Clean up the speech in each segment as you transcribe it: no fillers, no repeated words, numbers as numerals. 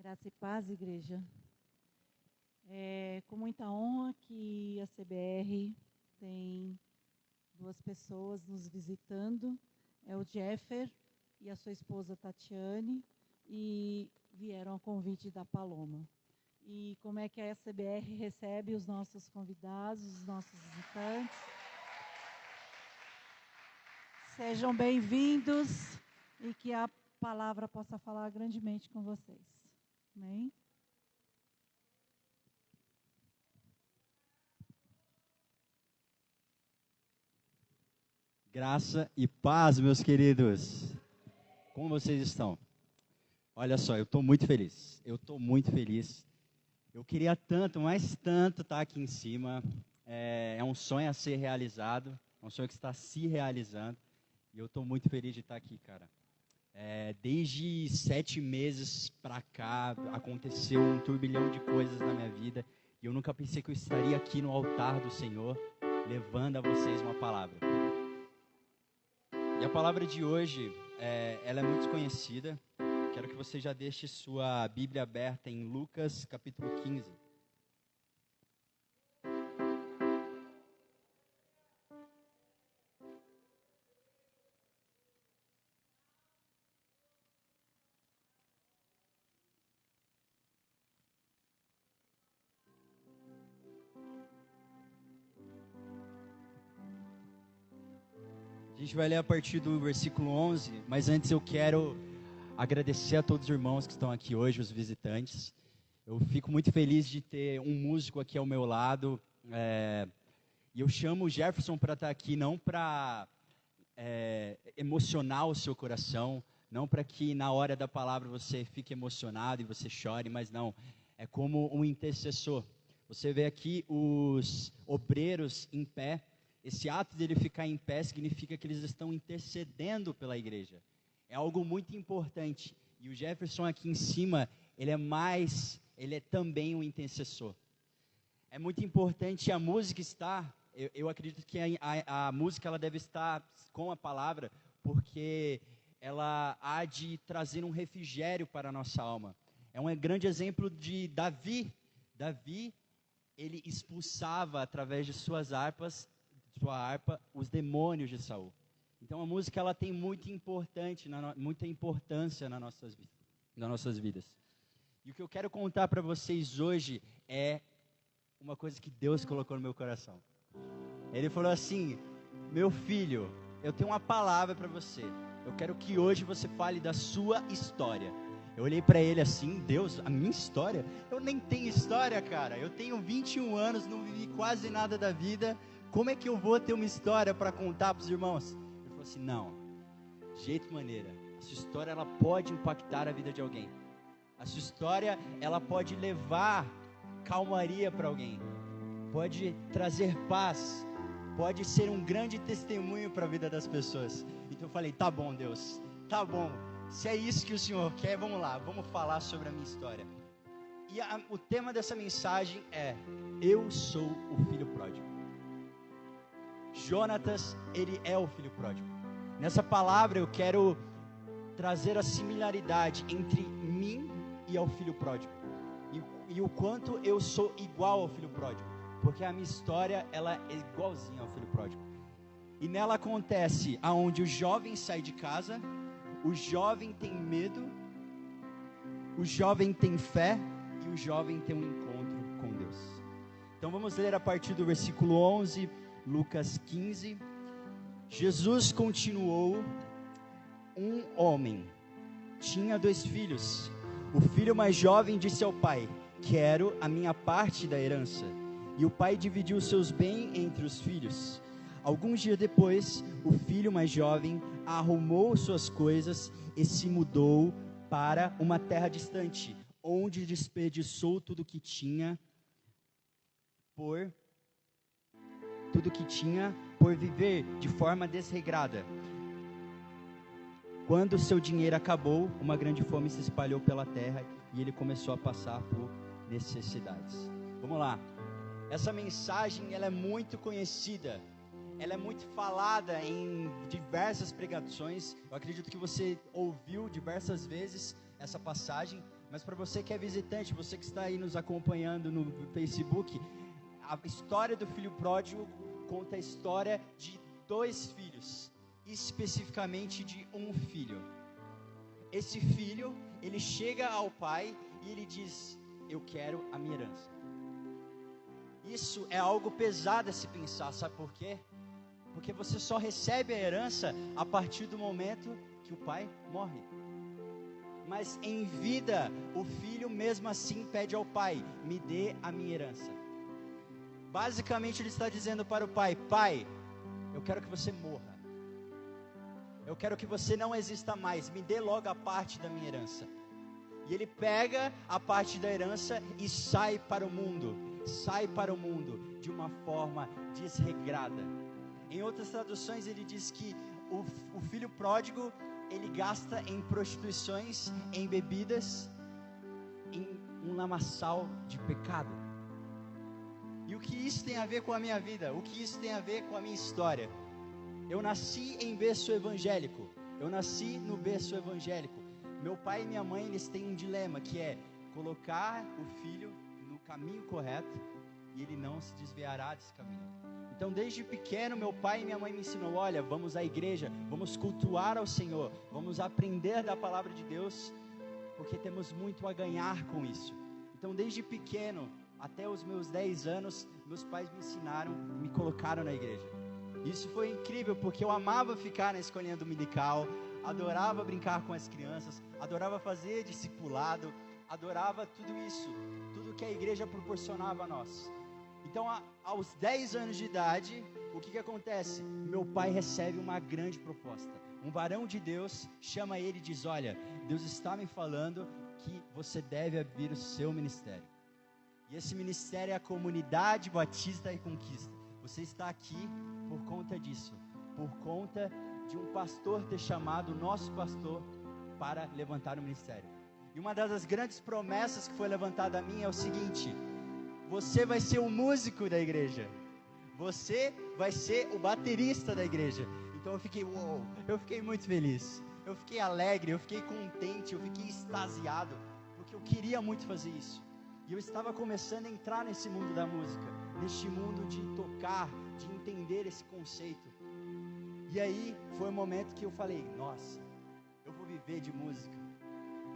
Graça e paz, igreja. É com muita honra que a CBR tem duas pessoas nos visitando. É o Jeffer e a sua esposa Tatiane, e vieram a convite da Paloma. E como é que a CBR recebe os nossos convidados, os nossos visitantes? Sejam bem-vindos e que a palavra possa falar grandemente com vocês. Amém? Graça e paz, meus queridos. Como vocês estão? Olha só, eu estou muito feliz. Eu queria tanto, mas tanto estar aqui em cima. É um sonho a ser realizado, é um sonho que está se realizando. E eu estou muito feliz de estar aqui, cara. Desde 7 meses para cá, aconteceu um turbilhão de coisas na minha vida. E eu nunca pensei que eu estaria aqui no altar do Senhor, levando a vocês uma palavra. E a palavra de hoje, ela é muito conhecida. Quero que você já deixe sua Bíblia aberta em Lucas, capítulo 15. A gente vai ler a partir do versículo 11, mas antes eu quero agradecer a todos os irmãos que estão aqui hoje, os visitantes. Eu fico muito feliz de ter um músico aqui ao meu lado. E eu chamo o Jefferson para estar aqui não para emocionar o seu coração, não para que na hora da palavra você fique emocionado e você chore, mas não, é como um intercessor. Você vê aqui os obreiros em pé. Esse ato dele ficar em pé significa que eles estão intercedendo pela igreja. É algo muito importante. E o Jefferson aqui em cima, ele é também um intercessor. É muito importante a música estar, eu acredito que a música ela deve estar com a palavra, porque ela há de trazer um refrigério para a nossa alma. É um grande exemplo de Davi. Davi, ele expulsava através de sua harpa, os demônios de Saul. Então a música ela tem muita importância nas nossas vidas. E o que eu quero contar para vocês hoje é uma coisa que Deus colocou no meu coração. Ele falou assim: meu filho, eu tenho uma palavra para você. Eu quero que hoje você fale da sua história. Eu olhei para ele assim: Deus, a minha história? Eu nem tenho história, cara. Eu tenho 21 anos, não vivi quase nada da vida. Como é que eu vou ter uma história para contar para os irmãos? Ele falou assim: não, de jeito maneira. A sua história ela pode impactar a vida de alguém. A sua história ela pode levar calmaria para alguém. Pode trazer paz. Pode ser um grande testemunho para a vida das pessoas. Então eu falei: tá bom, Deus, tá bom. Se é isso que o Senhor quer, vamos lá, vamos falar sobre a minha história. E o tema dessa mensagem é: eu sou o filho pródigo. Jonatas, ele é o filho pródigo. Nessa palavra eu quero trazer a similaridade entre mim e ao filho pródigo. E o quanto eu sou igual ao filho pródigo. Porque a minha história, ela é igualzinha ao filho pródigo. E nela acontece aonde o jovem sai de casa, o jovem tem medo, o jovem tem fé e o jovem tem um encontro com Deus. Então vamos ler a partir do versículo 11, Lucas 15. Jesus continuou: um homem tinha 2 filhos. O filho mais jovem disse ao pai: quero a minha parte da herança. E o pai dividiu seus bens entre os filhos. Alguns dias depois, o filho mais jovem arrumou suas coisas e se mudou para uma terra distante, onde desperdiçou tudo que tinha por viver de forma desregrada. Quando seu dinheiro acabou, uma grande fome se espalhou pela terra e ele começou a passar por necessidades. Vamos lá. Essa mensagem ela é muito conhecida. Ela é muito falada em diversas pregações. Eu acredito que você ouviu diversas vezes essa passagem, Mas para você que é visitante, você que está aí nos acompanhando no Facebook, a história do filho pródigo conta a história de 2 filhos, especificamente de um filho. Esse filho, ele chega ao pai e ele diz: eu quero a minha herança. Isso é algo pesado a se pensar, sabe por quê? Porque você só recebe a herança a partir do momento que o pai morre. Mas em vida, o filho mesmo assim pede ao pai: me dê a minha herança. Basicamente ele está dizendo para o pai: pai, eu quero que você morra. Eu quero que você não exista mais, me dê logo a parte da minha herança. E ele pega a parte da herança e sai para o mundo de uma forma desregrada. Em outras traduções ele diz que o filho pródigo, ele gasta em prostituições, em bebidas, em um lamaçal de pecado. E o que isso tem a ver com a minha vida? O que isso tem a ver com a minha história? Eu nasci em berço evangélico. Eu nasci no berço evangélico. Meu pai e minha mãe, eles têm um dilema, que é colocar o filho no caminho correto e ele não se desviará desse caminho. Então, desde pequeno, meu pai e minha mãe me ensinam: olha, vamos à igreja, vamos cultuar ao Senhor, vamos aprender da palavra de Deus, porque temos muito a ganhar com isso. Então, desde pequeno, até os meus 10 anos, meus pais me ensinaram, me colocaram na igreja. Isso foi incrível, porque eu amava ficar na escolinha dominical, adorava brincar com as crianças, adorava fazer discipulado, adorava tudo isso, tudo que a igreja proporcionava a nós. Então, aos 10 anos de idade, o que acontece? Meu pai recebe uma grande proposta. Um varão de Deus chama ele e diz: olha, Deus está me falando que você deve abrir o seu ministério. E esse ministério é a Comunidade Batista e Conquista. Você está aqui por conta disso, por conta de um pastor ter chamado o nosso pastor para levantar o ministério. E uma das grandes promessas que foi levantada a mim é o seguinte: você vai ser o músico da igreja, você vai ser o baterista da igreja. Então eu fiquei muito feliz, eu fiquei alegre, eu fiquei contente, eu fiquei extasiado, porque eu queria muito fazer isso. E eu estava começando a entrar nesse mundo da música, neste mundo de tocar, de entender esse conceito. E aí foi o momento que eu falei: nossa, eu vou viver de música,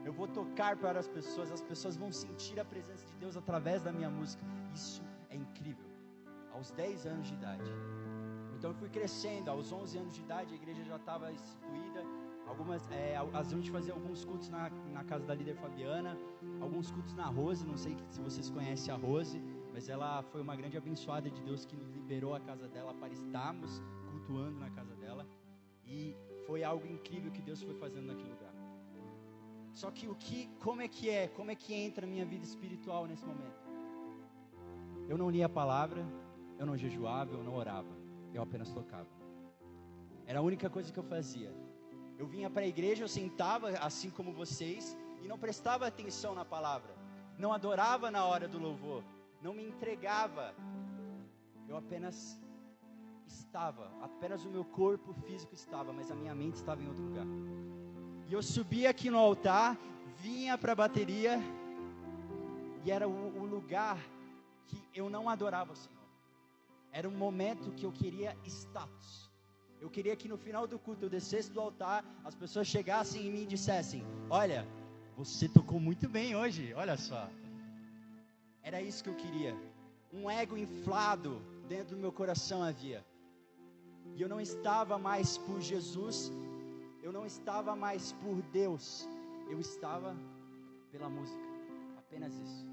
eu vou tocar para as pessoas vão sentir a presença de Deus através da minha música. Isso é incrível. Aos 10 anos de idade. Então eu fui crescendo. Aos 11 anos de idade a igreja já estava instituída. A gente fazia alguns cultos na casa da líder Fabiana, alguns cultos na Rose. Não sei se vocês conhecem a Rose, mas ela foi uma grande abençoada de Deus que nos liberou a casa dela para estarmos cultuando na casa dela. E foi algo incrível que Deus foi fazendo naquele lugar. Só que como é que entra a minha vida espiritual nesse momento? Eu não lia a palavra, eu não jejuava, eu não orava, eu apenas tocava. Era a única coisa que eu fazia. Eu vinha para a igreja, eu sentava assim como vocês e não prestava atenção na palavra, não adorava na hora do louvor, não me entregava. Eu apenas estava, apenas o meu corpo físico estava, mas a minha mente estava em outro lugar. E eu subia aqui no altar, vinha para a bateria, e era o lugar que eu não adorava o Senhor. Era um momento que eu queria status. Eu queria que no final do culto eu descesse do altar, as pessoas chegassem em mim e dissessem: olha, você tocou muito bem hoje, olha só. Era isso que eu queria. Um ego inflado dentro do meu coração havia. E eu não estava mais por Jesus, eu não estava mais por Deus, eu estava pela música, apenas isso.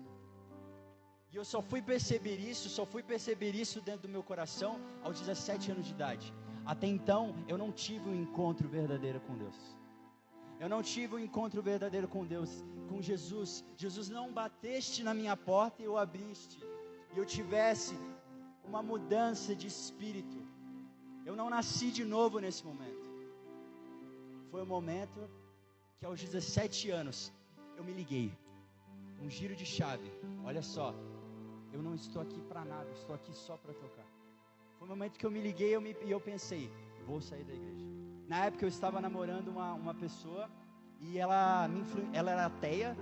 E eu só fui perceber isso dentro do meu coração aos 17 anos de idade. Até então, eu não tive um encontro verdadeiro com Deus. Eu não tive um encontro verdadeiro com Deus, com Jesus. Jesus não bateste na minha porta e eu abriste, e eu tivesse uma mudança de espírito. Eu não nasci de novo nesse momento. Foi o momento que aos 17 anos eu me liguei, um giro de chave. Olha só, eu não estou aqui para nada, estou aqui só para tocar. Foi o momento que eu me liguei e eu pensei: vou sair da igreja. Na época eu estava namorando uma pessoa e ela era ateia,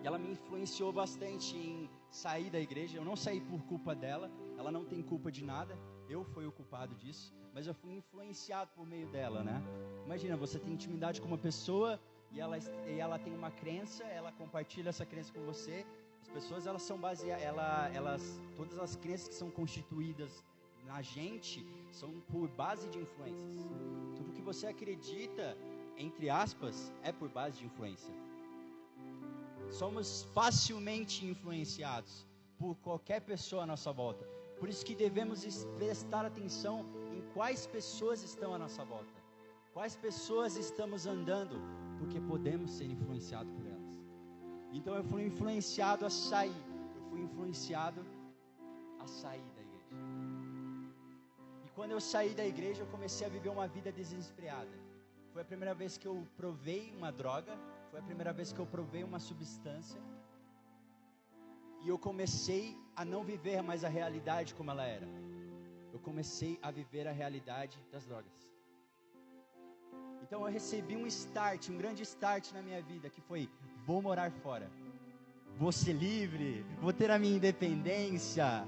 E ela me influenciou bastante em sair da igreja. Eu não saí por culpa dela, ela não tem culpa de nada, eu fui o culpado disso, mas eu fui influenciado por meio dela, né? Imagina, você tem intimidade com uma pessoa e ela tem uma crença, ela compartilha essa crença com você. As pessoas, elas são baseadas, todas as crenças que são constituídas na gente são por base de influências. Tudo que você acredita, entre aspas, é por base de influência. Somos facilmente influenciados por qualquer pessoa à nossa volta. Por isso que devemos prestar atenção em quais pessoas estão à nossa volta, quais pessoas estamos andando, porque podemos ser influenciados por elas. Então eu fui influenciado a sair, da igreja. E quando eu saí da igreja, eu comecei a viver uma vida desesperada. Foi a primeira vez que eu provei uma droga, foi a primeira vez que eu provei uma substância. E eu comecei a não viver mais a realidade como ela era. Eu comecei a viver a realidade das drogas. Então eu recebi um grande start na minha vida, que foi: vou morar fora, vou ser livre, vou ter a minha independência,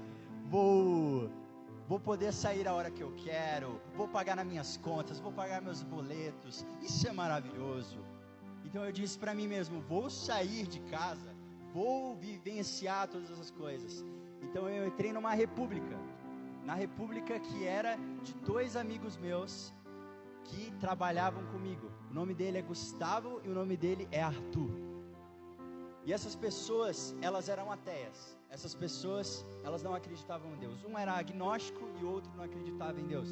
vou poder sair a hora que eu quero, vou pagar nas minhas contas, vou pagar meus boletos, isso é maravilhoso. Então eu disse para mim mesmo: vou sair de casa, vou vivenciar todas essas coisas. Então eu entrei numa república, na república que era de 2 amigos meus que trabalhavam comigo. O nome dele é Gustavo e o nome dele é Arthur. E essas pessoas, elas eram ateias. Essas pessoas, elas não acreditavam em Deus. Um era agnóstico e o outro não acreditava em Deus.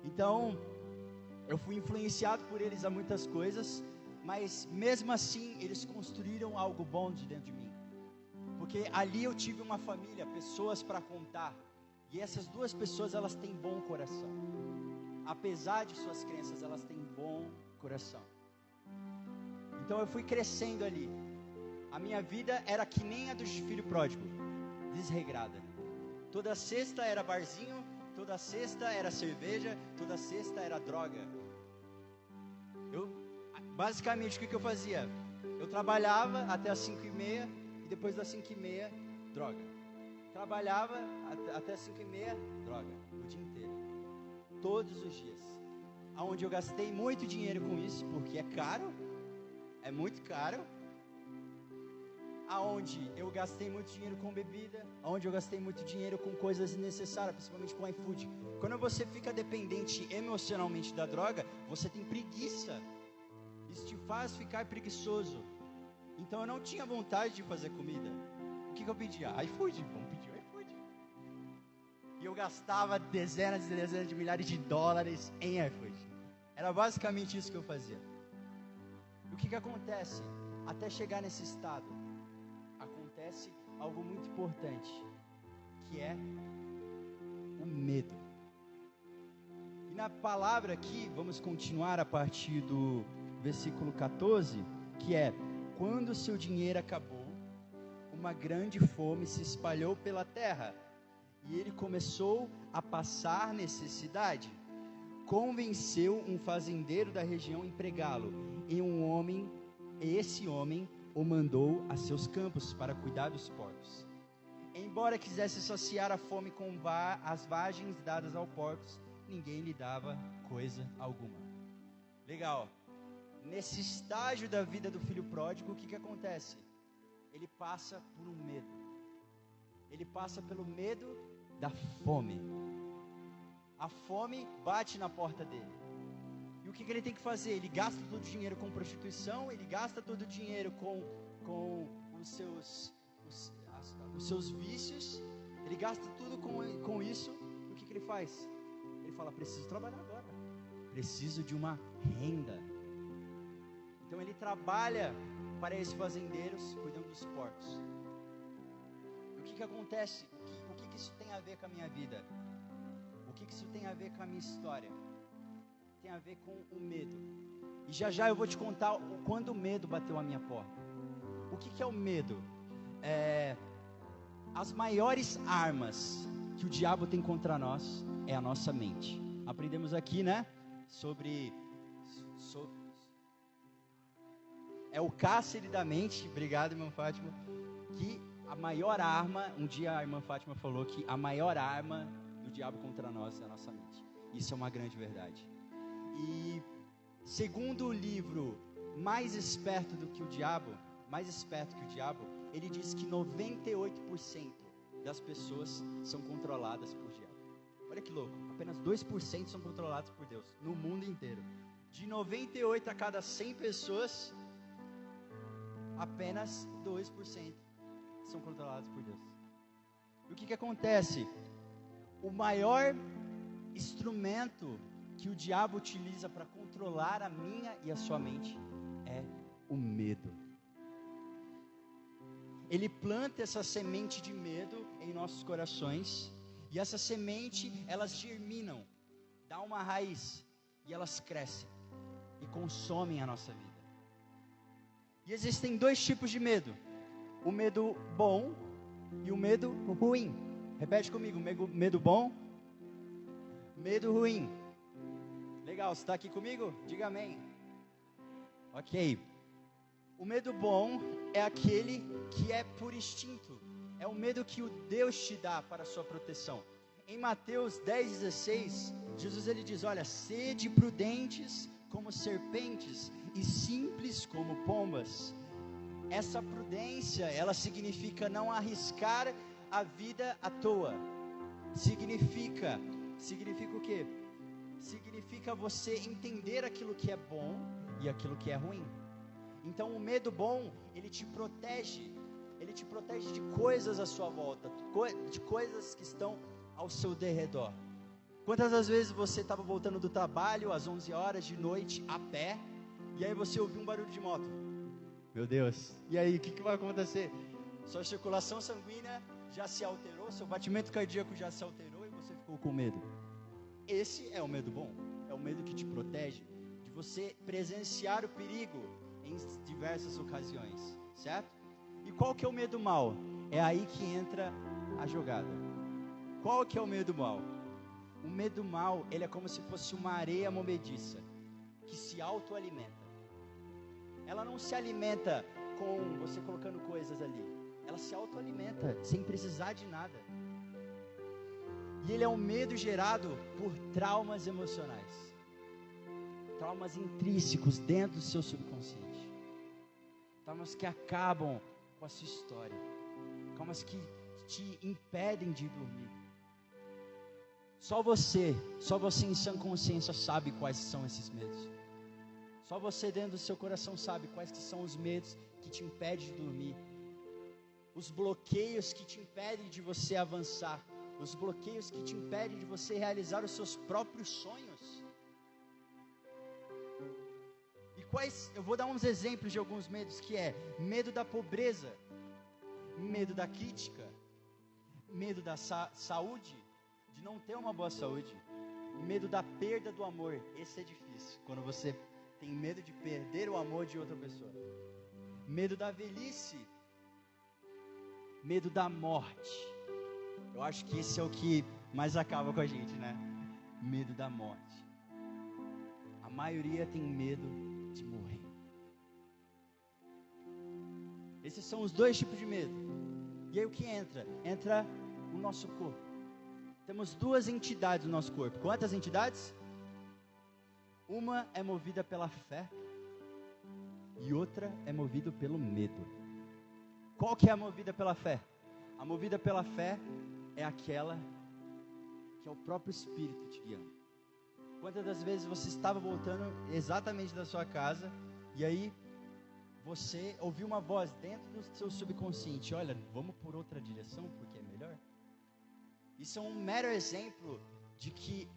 Então, eu fui influenciado por eles a muitas coisas, mas mesmo assim, eles construíram algo bom de dentro de mim. Porque ali eu tive uma família, pessoas para contar. E essas 2 pessoas, elas têm bom coração. Apesar de suas crenças, elas têm bom coração. Então eu fui crescendo ali. A minha vida era que nem a do filho pródigo, desregrada. Toda sexta era barzinho, toda sexta era cerveja, toda sexta era droga. Basicamente, o que eu fazia? Eu trabalhava até as 5h30 e depois das 5h30, droga. Trabalhava até as 5h30, droga, o dia inteiro. Todos os dias. Onde eu gastei muito dinheiro com isso, porque é caro, é muito caro. Aonde eu gastei muito dinheiro com bebida, aonde eu gastei muito dinheiro com coisas desnecessárias, principalmente com iFood. Quando você fica dependente emocionalmente da droga, você tem preguiça. Isso te faz ficar preguiçoso. Então eu não tinha vontade de fazer comida. O que eu pedia? iFood, vamos pedir o iFood. E eu gastava dezenas e dezenas de milhares de dólares em iFood. Era basicamente isso que eu fazia. E o que acontece? Até chegar nesse estado, acontece algo muito importante, que é o medo. E na palavra aqui, vamos continuar a partir do versículo 14, que é: quando seu dinheiro acabou, uma grande fome se espalhou pela terra, e ele começou a passar necessidade. Convenceu um fazendeiro da região a empregá-lo, e esse homem o mandou a seus campos para cuidar dos porcos. Embora quisesse saciar a fome com as vagens dadas aos porcos, ninguém lhe dava coisa alguma. Legal. Nesse estágio da vida do filho pródigo, o que acontece? Ele passa por um medo. Ele passa pelo medo da fome. A fome bate na porta dele. E o que ele tem que fazer? Ele gasta todo o dinheiro com prostituição, ele gasta todo o dinheiro com os seus vícios, ele gasta tudo com isso. E o que ele faz? Ele fala: preciso trabalhar agora, preciso de uma renda. Então ele trabalha para esses fazendeiros cuidando dos porcos. E o que acontece? O que isso tem a ver com a minha vida? O que isso tem a ver com a minha história? Tem a ver com o medo. E já eu vou te contar quando o medo bateu a minha porta. O que é o medo? As maiores armas que o diabo tem contra nós é a nossa mente. Aprendemos aqui, né? Sobre é o cárcere da mente, obrigado, irmã Fátima, que a maior arma, um dia a irmã Fátima falou que a maior arma do diabo contra nós é a nossa mente. Isso é uma grande verdade. E segundo o livro Mais Esperto que o Diabo, ele diz que 98% das pessoas são controladas por diabo. Olha que louco, apenas 2% são controlados por Deus, no mundo inteiro. De 98 a cada 100 pessoas, apenas 2% são controlados por Deus. E o que acontece? O maior instrumento que o diabo utiliza para controlar a minha e a sua mente é o medo. Ele planta essa semente de medo em nossos corações, e essa semente, elas germinam, dá uma raiz, e elas crescem, e consomem a nossa vida. E existem dois tipos de medo, o medo bom e o medo ruim. Repete comigo, medo bom, medo ruim. Legal, você está aqui comigo? Diga amém. Ok. O medo bom é aquele que é por instinto. É o medo que o Deus te dá para a sua proteção. Em Mateus 10,16, Jesus ele diz, olha, sede prudentes como serpentes e simples como pombas. Essa prudência, ela significa não arriscar a vida à toa. Significa o quê? Significa você entender aquilo que é bom e aquilo que é ruim. Então o medo bom, ele te protege de coisas à sua volta, de coisas que estão ao seu derredor. Quantas das vezes você estava voltando do trabalho às 11 horas de noite a pé, e aí você ouviu um barulho de moto? Meu Deus, e aí o que vai acontecer? Sua circulação sanguínea já se alterou, seu batimento cardíaco já se alterou e você ficou com medo. Esse é o medo bom, é o medo que te protege de você presenciar o perigo em diversas ocasiões, certo? E qual que é o medo mau? É aí que entra a jogada. Qual que é o medo mau? O medo mau, ele é como se fosse uma areia movediça, que se autoalimenta. Ela não se alimenta com você colocando coisas ali. Ela se autoalimenta, sem precisar de nada. E ele é um medo gerado por traumas emocionais. Traumas intrínsecos dentro do seu subconsciente. Traumas que acabam com a sua história. Traumas que te impedem de dormir. Só você em sã consciência sabe quais são esses medos. Só você dentro do seu coração sabe quais que são os medos que te impedem de dormir. Os bloqueios que te impedem de você avançar. Os bloqueios que te impedem de você realizar os seus próprios sonhos. E quais, eu vou dar uns exemplos de alguns medos, que é medo da pobreza, medo da crítica, medo da saúde, de não ter uma boa saúde, medo da perda do amor. Esse é difícil, quando você tem medo de perder o amor de outra pessoa. Medo da velhice, medo da morte. Eu acho que esse é o que mais acaba com a gente, né? Medo da morte. A maioria tem medo de morrer. Esses são os dois tipos de medo. E aí o que entra? Entra o nosso corpo. Temos duas entidades no nosso corpo. Quantas entidades? Uma é movida pela fé e outra é movida pelo medo. Qual que é a movida pela fé? A movida pela fé é aquela que é o próprio Espírito te guiando. Quantas das vezes você estava voltando exatamente da sua casa e aí você ouviu uma voz dentro do seu subconsciente: olha, vamos por outra direção porque é melhor? Isso é um mero exemplo de que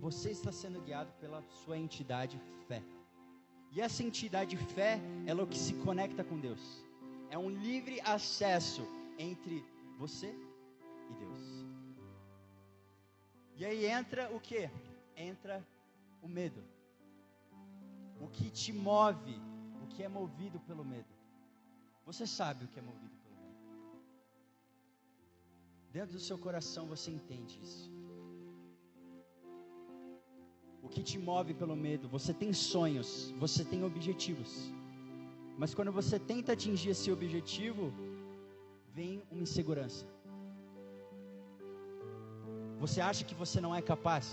você está sendo guiado pela sua entidade fé. E essa entidade fé, ela é o que se conecta com Deus. É um livre acesso entre você e Deus. E aí entra o quê? Entra o medo. O que te move, o que é movido pelo medo. Você sabe o que é movido pelo medo. Dentro do seu coração você entende isso. O que te move pelo medo? Você tem sonhos, você tem objetivos. Mas quando você tenta atingir esse objetivo, vem uma insegurança. Você acha que você não é capaz?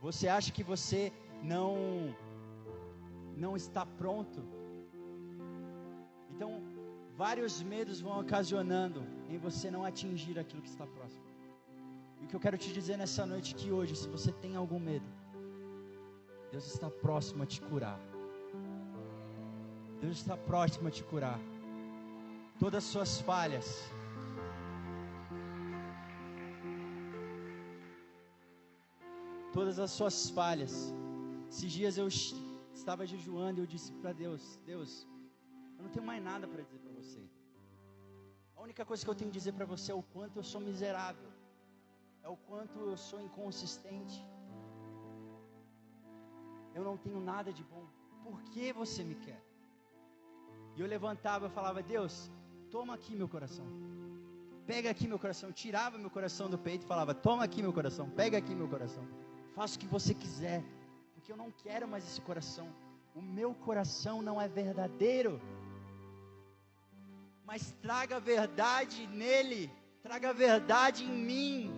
Você acha que você não está pronto? Então, vários medos vão ocasionando em você não atingir aquilo que está próximo. E o que eu quero te dizer nessa noite, que hoje, se você tem algum medo, Deus está próximo a te curar. Deus está próximo a te curar. Todas as suas falhas, todas as suas falhas. Esses dias eu estava jejuando e eu disse para Deus: Deus, eu não tenho mais nada para dizer para você. A única coisa que eu tenho que dizer para você é o quanto eu sou miserável, é o quanto eu sou inconsistente. Eu não tenho nada de bom. Por que você me quer? E eu levantava e falava: Deus, toma aqui meu coração. Pega aqui meu coração. Eu tirava meu coração do peito e falava: toma aqui meu coração. Pega aqui meu coração. Faça o que você quiser, porque eu não quero mais esse coração. O meu coração não é verdadeiro. Mas traga a verdade nele. Traga a verdade em mim.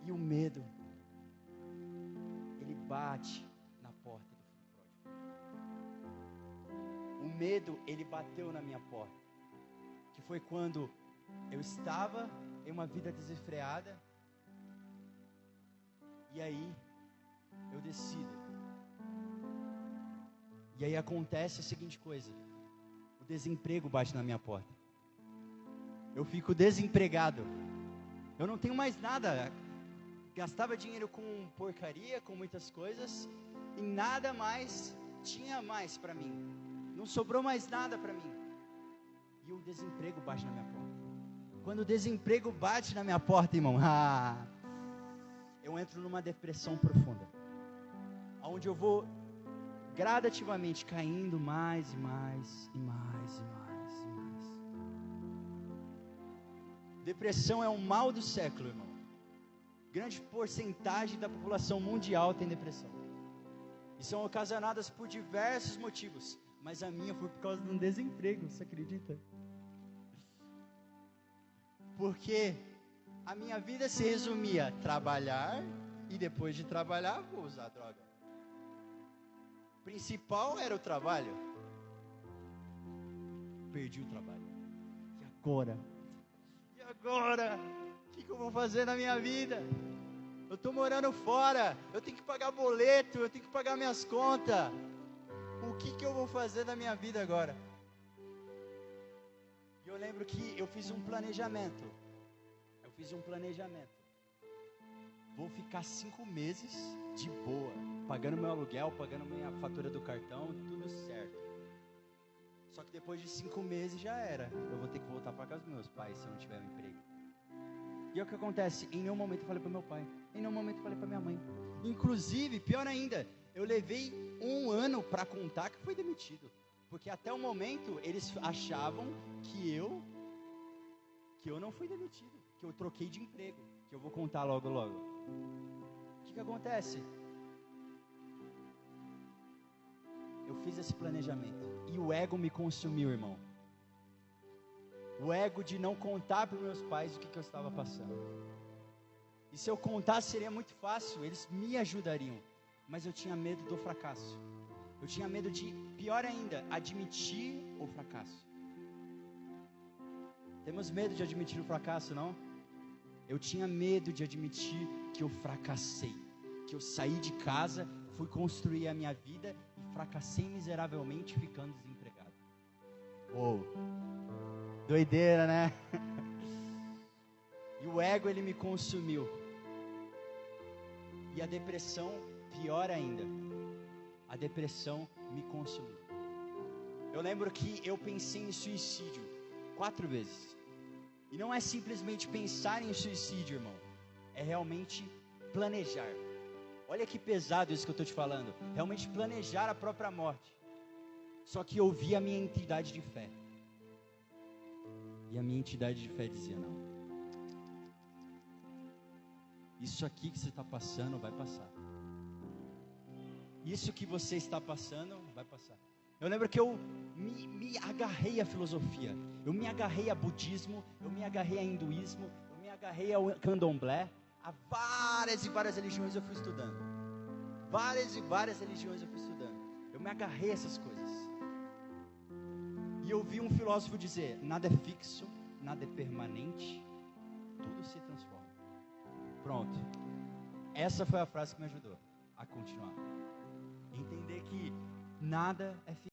E o medo, ele bate na porta do filho pródigo. O medo, ele bateu na minha porta. Que foi quando eu estava em uma vida desenfreada. E aí, eu decido. E aí acontece a seguinte coisa: o desemprego bate na minha porta. Eu fico desempregado. Eu não tenho mais nada. Gastava dinheiro com porcaria, com muitas coisas, e nada mais tinha mais para mim. Não sobrou mais nada para mim. E o desemprego bate na minha porta. Quando o desemprego bate na minha porta, irmão, eu entro numa depressão profunda, onde eu vou gradativamente caindo mais e mais e mais e mais e mais. Depressão é um mal do século, irmão. Grande porcentagem da população mundial tem depressão. E são ocasionadas por diversos motivos. Mas a minha foi por causa de um desemprego, você acredita? Porque a minha vida se resumia a trabalhar, e depois de trabalhar, vou usar droga. O principal era o trabalho. Perdi o trabalho. E agora? E agora? O que eu vou fazer na minha vida? Eu estou morando fora, eu tenho que pagar boleto, eu tenho que pagar minhas contas. O que eu vou fazer na minha vida agora? E eu lembro que eu fiz um planejamento. Vou ficar 5 meses de boa, pagando meu aluguel, pagando minha fatura do cartão, tudo certo. Só que depois de 5 meses já era. Eu vou ter que voltar para casa dos meus pais se eu não tiver um emprego. E é o que acontece, em nenhum momento eu falei para meu pai, em nenhum momento eu falei para minha mãe. Inclusive, pior ainda, eu levei 1 ano para contar que fui demitido. Porque até o momento eles achavam que eu não fui demitido, que eu troquei de emprego, que eu vou contar logo logo. O que acontece? Eu fiz esse planejamento e o ego me consumiu, irmão. O ego de não contar para os meus pais o que eu estava passando. E se eu contasse seria muito fácil, eles me ajudariam. Mas eu tinha medo do fracasso. Eu tinha medo de, pior ainda, admitir o fracasso. Temos medo de admitir o fracasso, não? Eu tinha medo de admitir que eu fracassei. Que eu saí de casa, fui construir a minha vida e fracassei miseravelmente ficando desempregado. Uou! Doideira, né? E o ego, ele me consumiu. E a depressão, pior ainda. A depressão me consumiu. Eu lembro que eu pensei em suicídio 4 vezes. E não é simplesmente pensar em suicídio, irmão. É realmente planejar. Olha que pesado isso que eu estou te falando. Realmente planejar a própria morte. Só que eu vi a minha entidade de fé. E a minha entidade de fé dizia: não, isso aqui que você está passando vai passar. isso que você está passando vai passar. Eu lembro que eu me agarrei à filosofia, eu me agarrei a budismo, eu me agarrei a hinduísmo, eu me agarrei ao candomblé, a várias e várias religiões eu fui estudando. Várias e várias religiões eu fui estudando. Eu me agarrei a essas coisas. E eu vi um filósofo dizer: nada é fixo, nada é permanente, tudo se transforma. Pronto. Essa foi a frase que me ajudou a continuar. Entender que nada é fixo.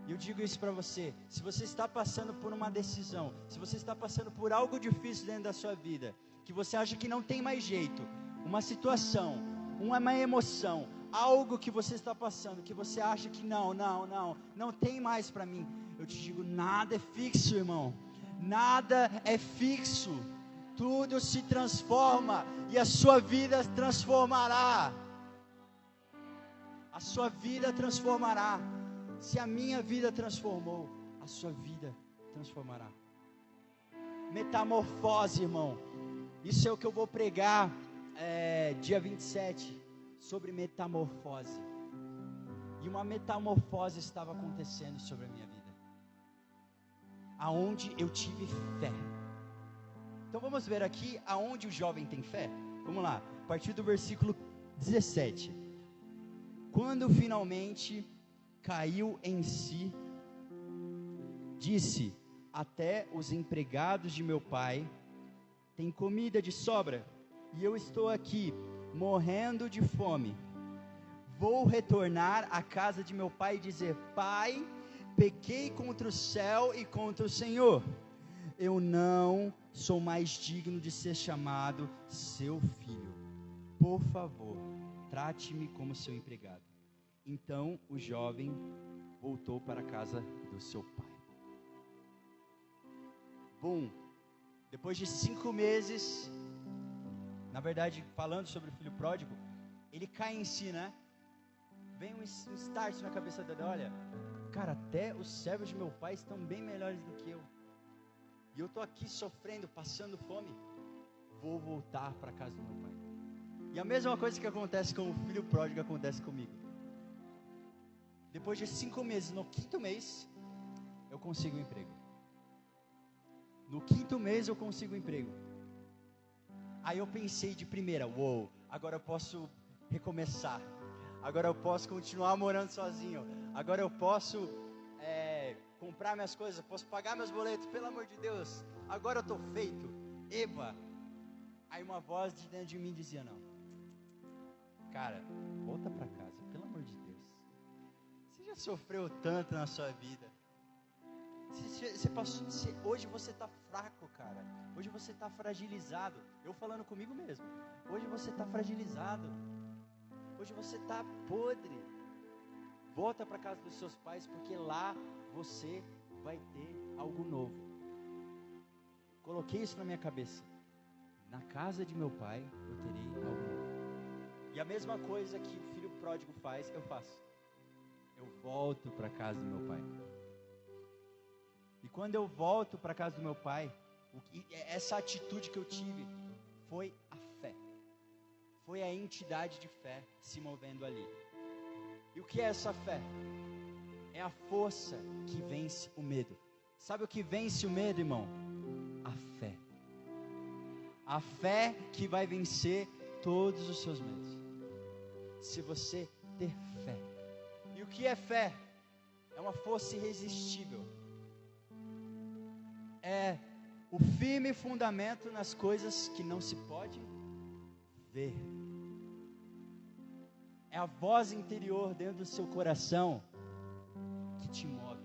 E eu digo isso para você: se você está passando por uma decisão, se você está passando por algo difícil dentro da sua vida, que você acha que não tem mais jeito, uma situação, uma emoção, algo que você está passando, que você acha que não tem mais para mim, eu te digo, nada é fixo, irmão, nada é fixo, tudo se transforma, e a sua vida transformará, a sua vida transformará. Se a minha vida transformou, a sua vida transformará. Metamorfose, irmão, isso é o que eu vou pregar dia 27, sobre metamorfose. E uma metamorfose estava acontecendo sobre a minha vida, aonde eu tive fé. Então vamos ver aqui aonde o jovem tem fé. Vamos lá, a partir do versículo 17. Quando finalmente caiu em si, disse: até os empregados de meu pai têm comida de sobra, e eu estou aqui morrendo de fome. Vou retornar à casa de meu pai e dizer: pai, pequei contra o céu e contra o Senhor. Eu não sou mais digno de ser chamado seu filho. Por favor, trate-me como seu empregado. Então o jovem voltou para a casa do seu pai. Bom, depois de 5 meses, na verdade, falando sobre o filho pródigo, ele cai em si, né? Vem um start na cabeça dele: olha, cara, até os servos de meu pai estão bem melhores do que eu, e eu estou aqui sofrendo, passando fome. Vou voltar para a casa do meu pai. E a mesma coisa que acontece com o filho pródigo acontece comigo. Depois de 5 meses, no 5º mês, eu consigo um emprego. No 5º mês eu consigo um emprego. Aí eu pensei de primeira: uou, agora eu posso recomeçar. Agora eu posso continuar morando sozinho. Agora eu posso comprar minhas coisas, posso pagar meus boletos, pelo amor de Deus. Agora eu estou feito. Eba! Aí uma voz de dentro de mim dizia: não, cara, volta para casa, pelo amor de Deus. Você já sofreu tanto na sua vida. Hoje você está fraco, cara. Hoje você está fragilizado. Eu falando comigo mesmo. Hoje você está fragilizado. Hoje você está podre. Volta para a casa dos seus pais, porque lá você vai ter algo novo. Coloquei isso na minha cabeça. Na casa de meu pai eu terei algo novo. E a mesma coisa que o filho pródigo faz, eu faço. Eu volto para a casa do meu pai. E quando eu volto para a casa do meu pai, essa atitude que eu tive foi a fé. Foi a entidade de fé se movendo ali. E o que é essa fé? É a força que vence o medo. Sabe o que vence o medo, irmão? A fé. A fé que vai vencer todos os seus medos. Se você ter fé. E o que é fé? É uma força irresistível. É o firme fundamento nas coisas que não se pode ver. É a voz interior dentro do seu coração que te move.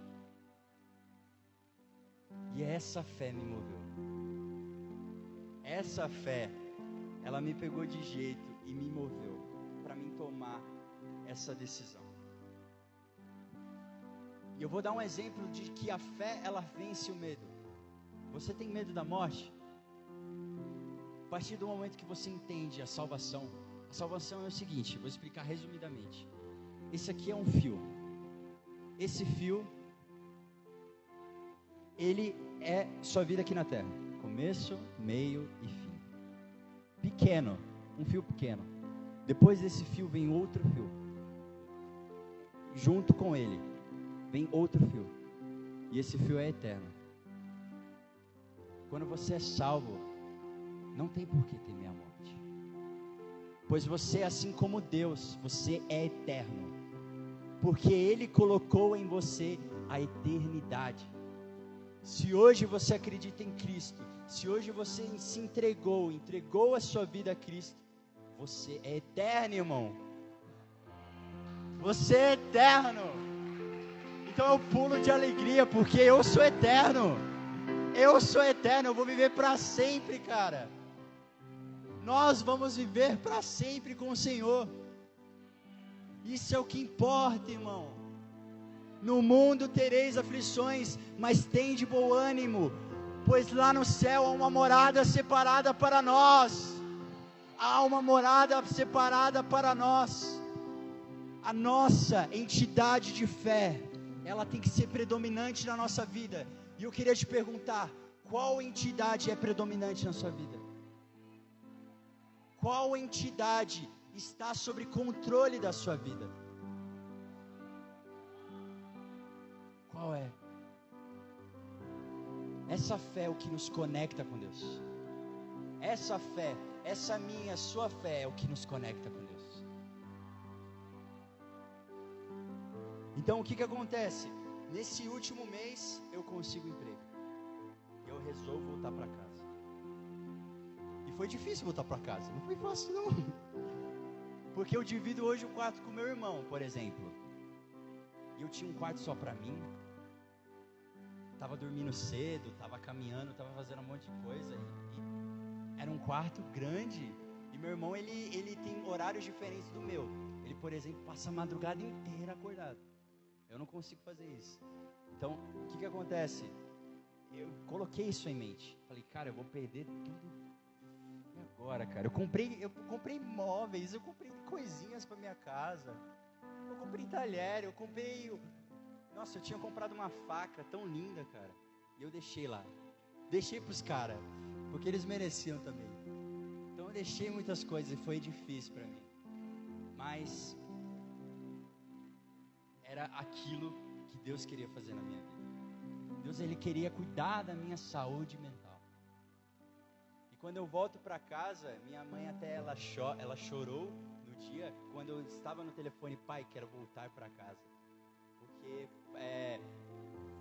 E essa fé me moveu. Essa fé, ela me pegou de jeito e me moveu para mim tomar essa decisão. E eu vou dar um exemplo de que a fé, ela vence o medo. Você tem medo da morte? A partir do momento que você entende a salvação é o seguinte, vou explicar resumidamente. Esse aqui é um fio. Esse fio, ele é sua vida aqui na terra. Começo, meio e fim. Pequeno, um fio pequeno. Depois desse fio vem outro fio. Junto com ele vem outro fio. E esse fio é eterno. Quando você é salvo, não tem por que temer a morte. Pois você, assim como Deus, você é eterno. Porque Ele colocou em você a eternidade. Se hoje você acredita em Cristo, se hoje você se entregou a sua vida a Cristo, você é eterno, irmão. Você é eterno. Então eu pulo de alegria, porque eu sou eterno. Eu sou eterno, eu vou viver para sempre, cara. Nós vamos viver para sempre com o Senhor. Isso é o que importa, irmão. No mundo tereis aflições, mas tende bom ânimo, pois lá no céu há uma morada separada para nós. Há uma morada separada para nós. A nossa entidade de fé, ela tem que ser predominante na nossa vida. E eu queria te perguntar, qual entidade é predominante na sua vida? Qual entidade está sob controle da sua vida? Qual é? Essa fé é o que nos conecta com Deus. Essa fé, essa minha, sua fé é o que nos conecta com Deus. Então o que acontece? Nesse último mês eu consigo emprego. Eu resolvo voltar para casa. E foi difícil voltar para casa, não foi fácil não. Porque eu divido hoje o quarto com meu irmão, por exemplo. E eu tinha um quarto só para mim. Tava dormindo cedo, tava caminhando, tava fazendo um monte de coisa. E era um quarto grande. E meu irmão, ele tem horários diferentes do meu. Ele, por exemplo, passa a madrugada inteira acordado. Eu não consigo fazer isso. Então, o que acontece? Eu coloquei isso em mente. Falei, cara, eu vou perder tudo. E agora, cara? Eu comprei móveis, eu comprei coisinhas para minha casa. Eu comprei talher, eu comprei... Nossa, eu tinha comprado uma faca tão linda, cara. E eu deixei lá. Deixei pros caras, porque eles mereciam também. Então eu deixei muitas coisas e foi difícil para mim. Mas era aquilo que Deus queria fazer na minha vida. Deus, Ele queria cuidar da minha saúde mental. E quando eu volto para casa, minha mãe até ela chorou no dia, quando eu estava no telefone, pai, quero voltar para casa. Porque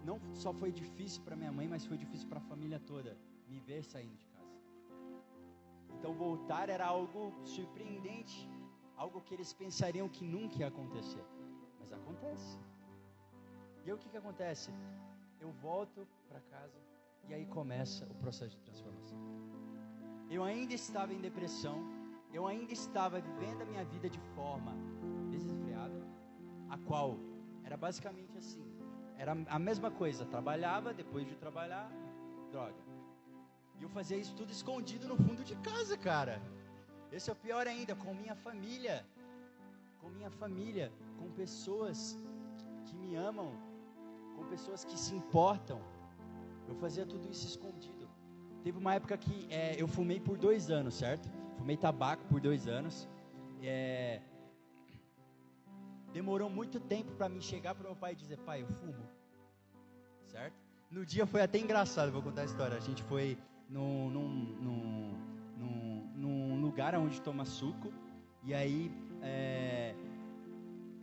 não só foi difícil para minha mãe, mas foi difícil para a família toda, me ver saindo de casa. Então voltar era algo surpreendente, algo que eles pensariam que nunca ia acontecer, mas acontece. E aí o que acontece? Eu volto para casa e aí começa o processo de transformação. Eu ainda estava em depressão, eu ainda estava vivendo a minha vida de forma desenfreada, a qual era basicamente assim, era a mesma coisa, trabalhava, depois de trabalhar, droga. E eu fazia isso tudo escondido no fundo de casa, cara. Esse é o pior ainda, com minha família, com pessoas que me amam, com pessoas que se importam. Eu fazia tudo isso escondido. Teve uma época que eu fumei por 2 anos, certo? Fumei tabaco por 2 anos. Demorou muito tempo para mim chegar para meu pai e dizer, pai, eu fumo, certo? No dia foi até engraçado, vou contar a história. A gente foi num lugar onde toma suco, e aí,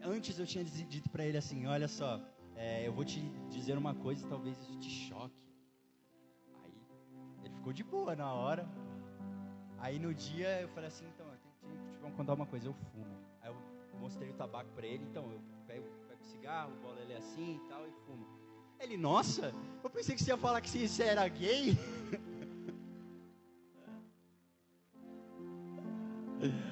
antes eu tinha dito para ele assim, olha só, eu vou te dizer uma coisa, talvez isso te choque. Aí, ele ficou de boa na hora. Aí no dia eu falei assim, então, eu vou contar uma coisa, eu fumo. Aí eu mostrei o tabaco pra ele, então eu pego cigarro, bolo ele assim e tal, e fumo. Ele, nossa, eu pensei que você ia falar que você era gay.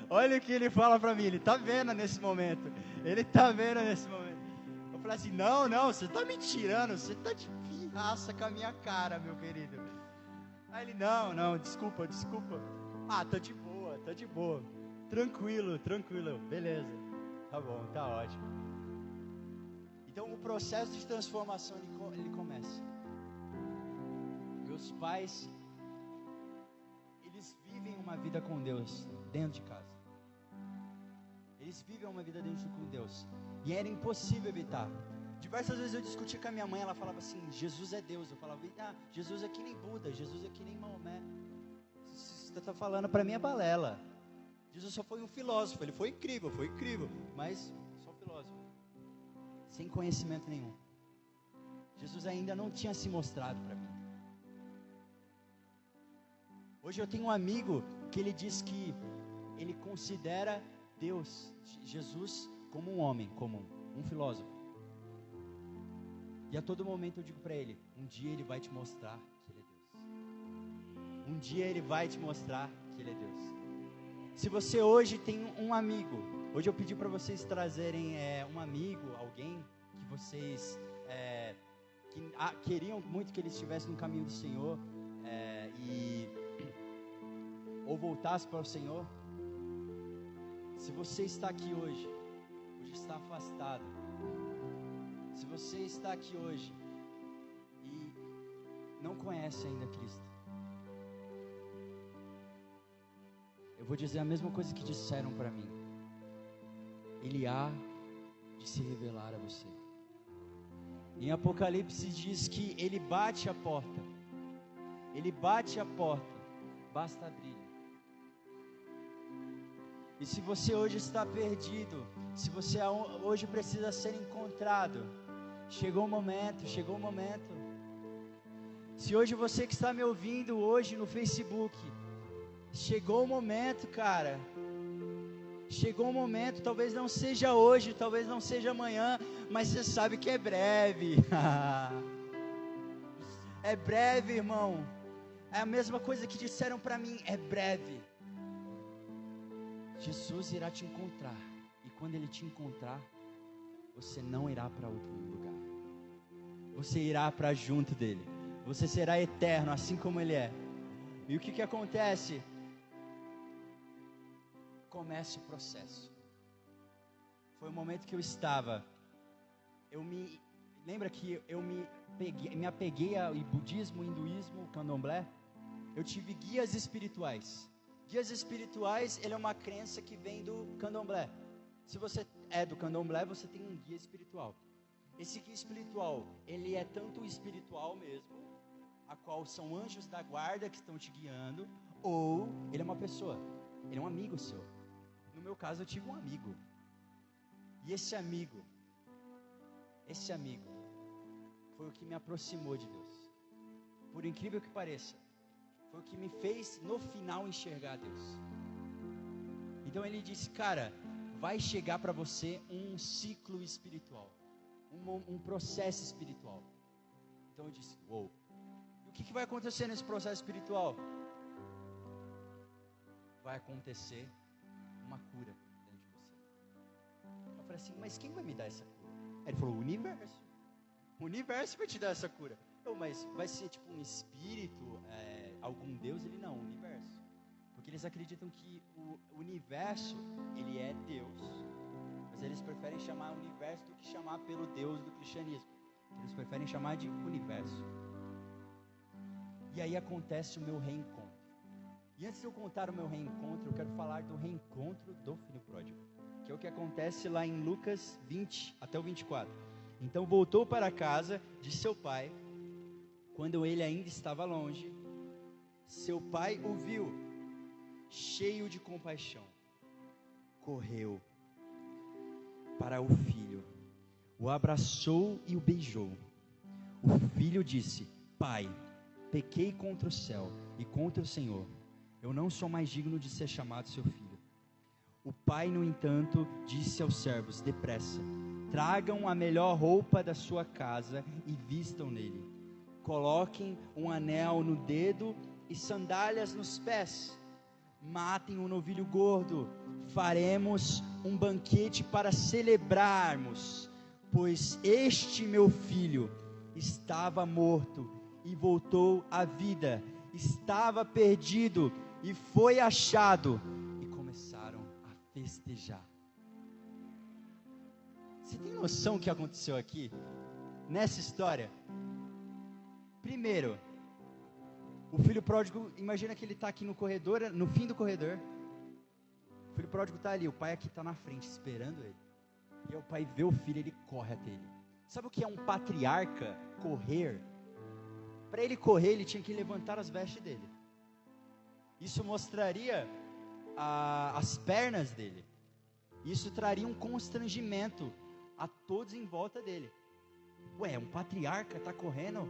Olha o que ele fala pra mim, ele tá vendo nesse momento. Eu falei assim, não, você tá me tirando, você tá de pirraça com a minha cara, meu querido. Aí ele, não, desculpa. Ah, tá de boa. Tranquilo, beleza. Tá bom, tá ótimo. Então o processo de transformação ele começa. Meus pais, eles vivem uma vida com Deus dentro de casa. Eles vivem uma vida dentro com Deus. E era impossível evitar. Diversas vezes eu discutia com a minha mãe, ela falava assim, Jesus é Deus. Eu falava, Jesus é que nem Buda, Jesus é que nem Maomé. Você está falando para mim é balela. Jesus só foi um filósofo, ele foi incrível, mas só filósofo. Sem conhecimento nenhum. Jesus ainda não tinha se mostrado para mim. Hoje eu tenho um amigo que ele diz que ele considera Deus, Jesus, como um homem comum, um filósofo. E a todo momento eu digo para ele, um dia ele vai te mostrar que ele é Deus. Um dia ele vai te mostrar que ele é Deus. Se você hoje tem um amigo, hoje eu pedi para vocês trazerem um amigo, alguém que vocês queriam muito que ele estivesse no caminho do Senhor, ou voltasse para o Senhor. Se você está aqui hoje está afastado, se você está aqui hoje e não conhece ainda Cristo, eu vou dizer a mesma coisa que disseram para mim. Ele há de se revelar a você. Em Apocalipse diz que ele bate a porta. Ele bate a porta, basta abrir. E se você hoje está perdido, se você hoje precisa ser encontrado, chegou o momento. Se hoje você que está me ouvindo hoje no Facebook, chegou o momento, cara. Chegou o momento, talvez não seja hoje, talvez não seja amanhã, mas você sabe que é breve. É breve, irmão. É a mesma coisa que disseram para mim, é breve. Jesus irá te encontrar. E quando Ele te encontrar, você não irá para outro lugar. Você irá para junto dEle. Você será eterno, assim como Ele é. E o que acontece? Começa o processo. Foi o momento que eu estava. Lembra que eu me apeguei ao budismo, hinduísmo, candomblé? Eu tive guias espirituais. Guias espirituais, ele é uma crença que vem do candomblé. Se você é do candomblé, você tem um guia espiritual. Esse guia espiritual, ele é tanto espiritual mesmo, a qual são anjos da guarda que estão te guiando, ou ele é uma pessoa, ele é um amigo seu. No meu caso, eu tive um amigo. E esse amigo foi o que me aproximou de Deus. Por incrível que pareça, foi o que me fez no final enxergar Deus. Então ele disse, cara, vai chegar para você um ciclo espiritual, um processo espiritual. Então eu disse, uou. E o que vai acontecer nesse processo espiritual? Vai acontecer uma cura dentro de você. Eu falei assim, mas quem vai me dar essa cura? Ele falou, o universo. O universo vai te dar essa cura. Mas vai ser tipo um espírito, algum Deus? Ele não, o universo. Porque eles acreditam que o universo, ele é Deus. Mas eles preferem chamar universo do que chamar pelo Deus do cristianismo. Eles preferem chamar de universo. E aí acontece o meu reencontro. E antes de eu contar o meu reencontro, eu quero falar do reencontro do filho pródigo, que é o que acontece lá em Lucas 20 até o 24. Então voltou para a casa de seu pai. Quando ele ainda estava longe, seu pai o viu, cheio de compaixão, correu para o filho, o abraçou e o beijou. O filho disse, pai, pequei contra o céu e contra o Senhor, eu não sou mais digno de ser chamado seu filho. O pai, no entanto, disse aos servos, depressa, tragam a melhor roupa da sua casa e vistam nele. Coloquem um anel no dedo e sandálias nos pés. Matem um novilho gordo. Faremos um banquete para celebrarmos, pois este meu filho estava morto e voltou à vida. Estava perdido e foi achado. E começaram a festejar. Você tem noção do que aconteceu aqui? Nessa história? Primeiro, o filho pródigo, imagina que ele está aqui no corredor, no fim do corredor. filho pródigo está ali, o pai aqui está na frente, esperando ele. E aí o pai vê o filho, ele corre até ele. Sabe o que é um patriarca correr? Para ele correr, ele tinha que levantar as vestes dele. Isso mostraria as pernas dele. Isso traria um constrangimento a todos em volta dele. Ué, um patriarca está correndo?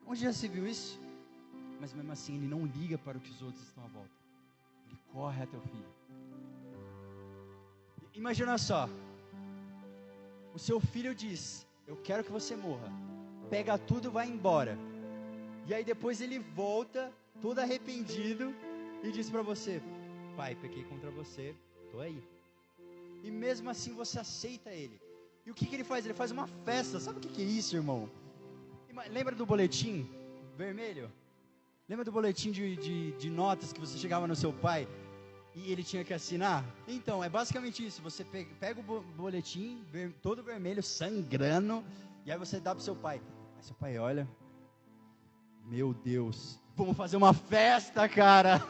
Onde já se viu isso? Mas mesmo assim, ele não liga para o que os outros estão à volta. Ele corre até o filho. Imagina só. O seu filho diz: eu quero que você morra. Pega tudo e vai embora. E aí depois ele volta, todo arrependido, e diz para você: pai, pequei contra você, estou aí. E mesmo assim você aceita ele. E o que ele faz? Ele faz uma festa. Sabe o que é isso, irmão? Lembra do boletim vermelho? Lembra do boletim de notas que você chegava no seu pai e ele tinha que assinar? Então, é basicamente isso. Você pega o boletim todo vermelho, sangrando, e aí você dá pro seu pai. Aí seu pai olha: meu Deus, vamos fazer uma festa, cara.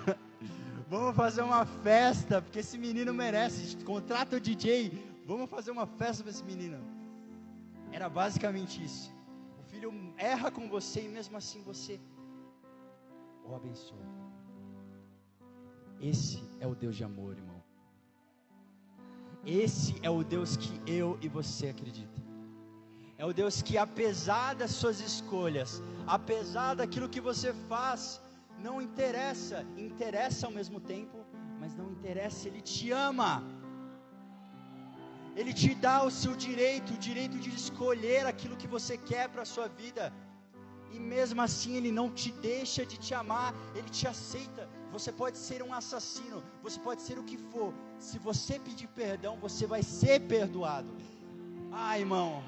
Vamos fazer uma festa, porque esse menino merece. Contrata o DJ, vamos fazer uma festa para esse menino. Era basicamente isso. O filho erra com você e mesmo assim você o abençoa. Esse é o Deus de amor, irmão. Esse é o Deus que eu e você acredita. É o Deus que, apesar das suas escolhas, apesar daquilo que você faz, não interessa, interessa ao mesmo tempo, mas não interessa, Ele te ama. Ele te dá o seu direito, o direito de escolher aquilo que você quer para a sua vida. E mesmo assim Ele não te deixa de te amar, Ele te aceita. Você pode ser um assassino, você pode ser o que for. Se você pedir perdão, você vai ser perdoado. Ah, irmão.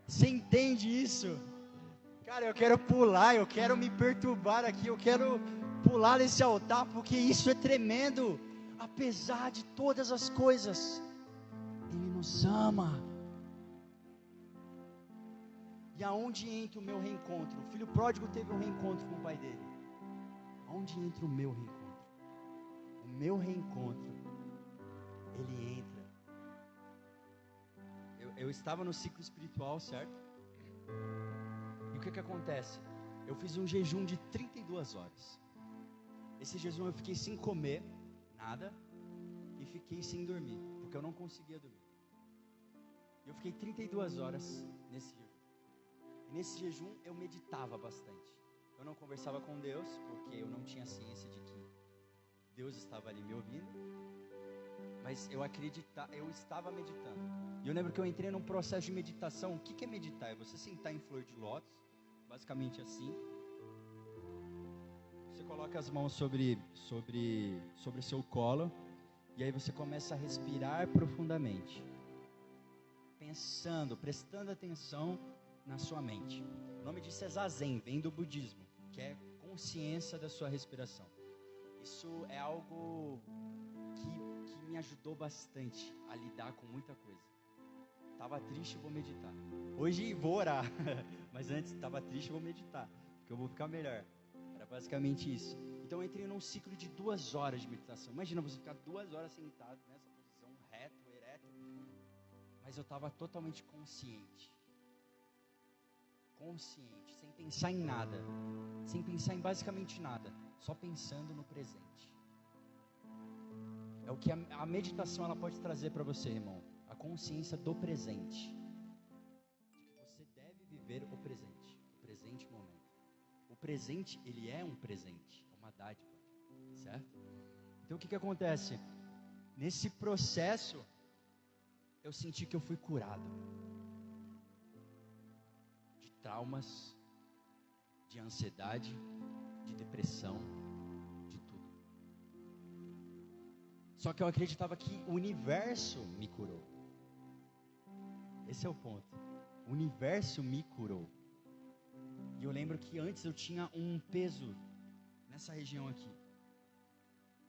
Você entende isso? Cara, eu quero pular, eu quero me perturbar aqui, eu quero pular nesse altar, porque isso é tremendo. Apesar de todas as coisas, Ele nos ama. E aonde entra o meu reencontro? O filho pródigo teve um reencontro com o pai dele. Aonde entra o meu reencontro? O meu reencontro, ele entra. Eu estava no ciclo espiritual, certo? E o que acontece? Eu fiz um jejum de 32 horas. Esse jejum eu fiquei sem comer nada e fiquei sem dormir, porque eu não conseguia dormir. Eu fiquei 32 horas nesse jejum. E nesse jejum eu meditava bastante. Eu não conversava com Deus, porque eu não tinha ciência de que Deus estava ali me ouvindo. Mas eu estava meditando. E eu lembro que eu entrei num processo de meditação. O que é meditar? É você sentar em flor de lótus, basicamente assim. Você coloca as mãos sobre o seu colo, e aí você começa a respirar profundamente, pensando, prestando atenção na sua mente. O nome disso é Zazen, vem do budismo, que é consciência da sua respiração. Isso é algo que me ajudou bastante a lidar com muita coisa. Estava triste, vou meditar. Hoje vou orar, mas antes estava triste, vou meditar, porque eu vou ficar melhor. Era basicamente isso. Então eu entrei num ciclo de 2 horas de meditação. Imagina você ficar 2 horas sentado nessa posição, reto, ereto. Mas eu estava totalmente consciente, sem pensar em nada, sem pensar em basicamente nada, só pensando no presente. É o que a meditação ela pode trazer para você, irmão. A consciência do presente. De que você deve viver o presente momento. O presente, ele é um presente, é uma dádiva, certo? Então o que acontece? Nesse processo, eu senti que eu fui curado. De traumas, de ansiedade, de depressão, de tudo. Só que eu acreditava que o universo me curou. Esse é o ponto. O universo me curou. E eu lembro que antes eu tinha um peso nessa região aqui.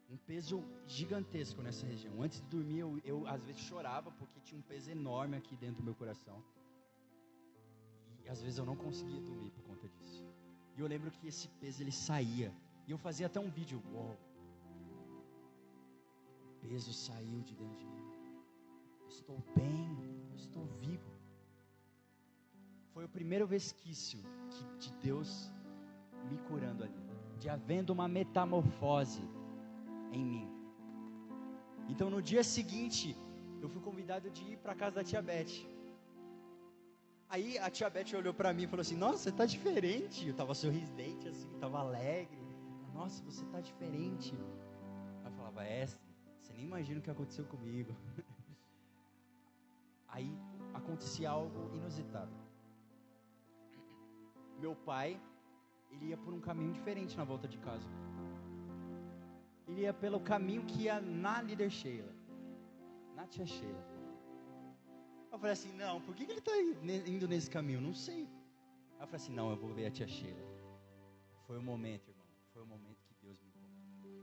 Um peso gigantesco nessa região. Antes de dormir eu às vezes chorava porque tinha um peso enorme aqui dentro do meu coração. E às vezes eu não conseguia dormir por conta disso. E eu lembro que esse peso ele saía. E eu fazia até um vídeo, uou, o peso saiu de dentro de mim. Eu estou bem, eu estou vivo. Foi o primeiro resquício de Deus me curando ali, de havendo uma metamorfose em mim. Então no dia seguinte, eu fui convidado de ir para a casa da tia Beth. Aí a tia Beth olhou para mim e falou assim: nossa, você tá diferente. Eu tava sorridente assim, tava alegre. Nossa, você tá diferente. Aí eu falava: você nem imagina o que aconteceu comigo. Aí acontecia algo inusitado. Meu pai, ele ia por um caminho diferente na volta de casa. Ele ia pelo caminho que ia na líder Sheila, na tia Sheila. Eu falei assim: não, por que ele está indo nesse caminho? Não sei. Aí eu falei assim: não, eu vou ver a tia Sheila. Foi o momento, irmão. Foi o momento que Deus me encontrou.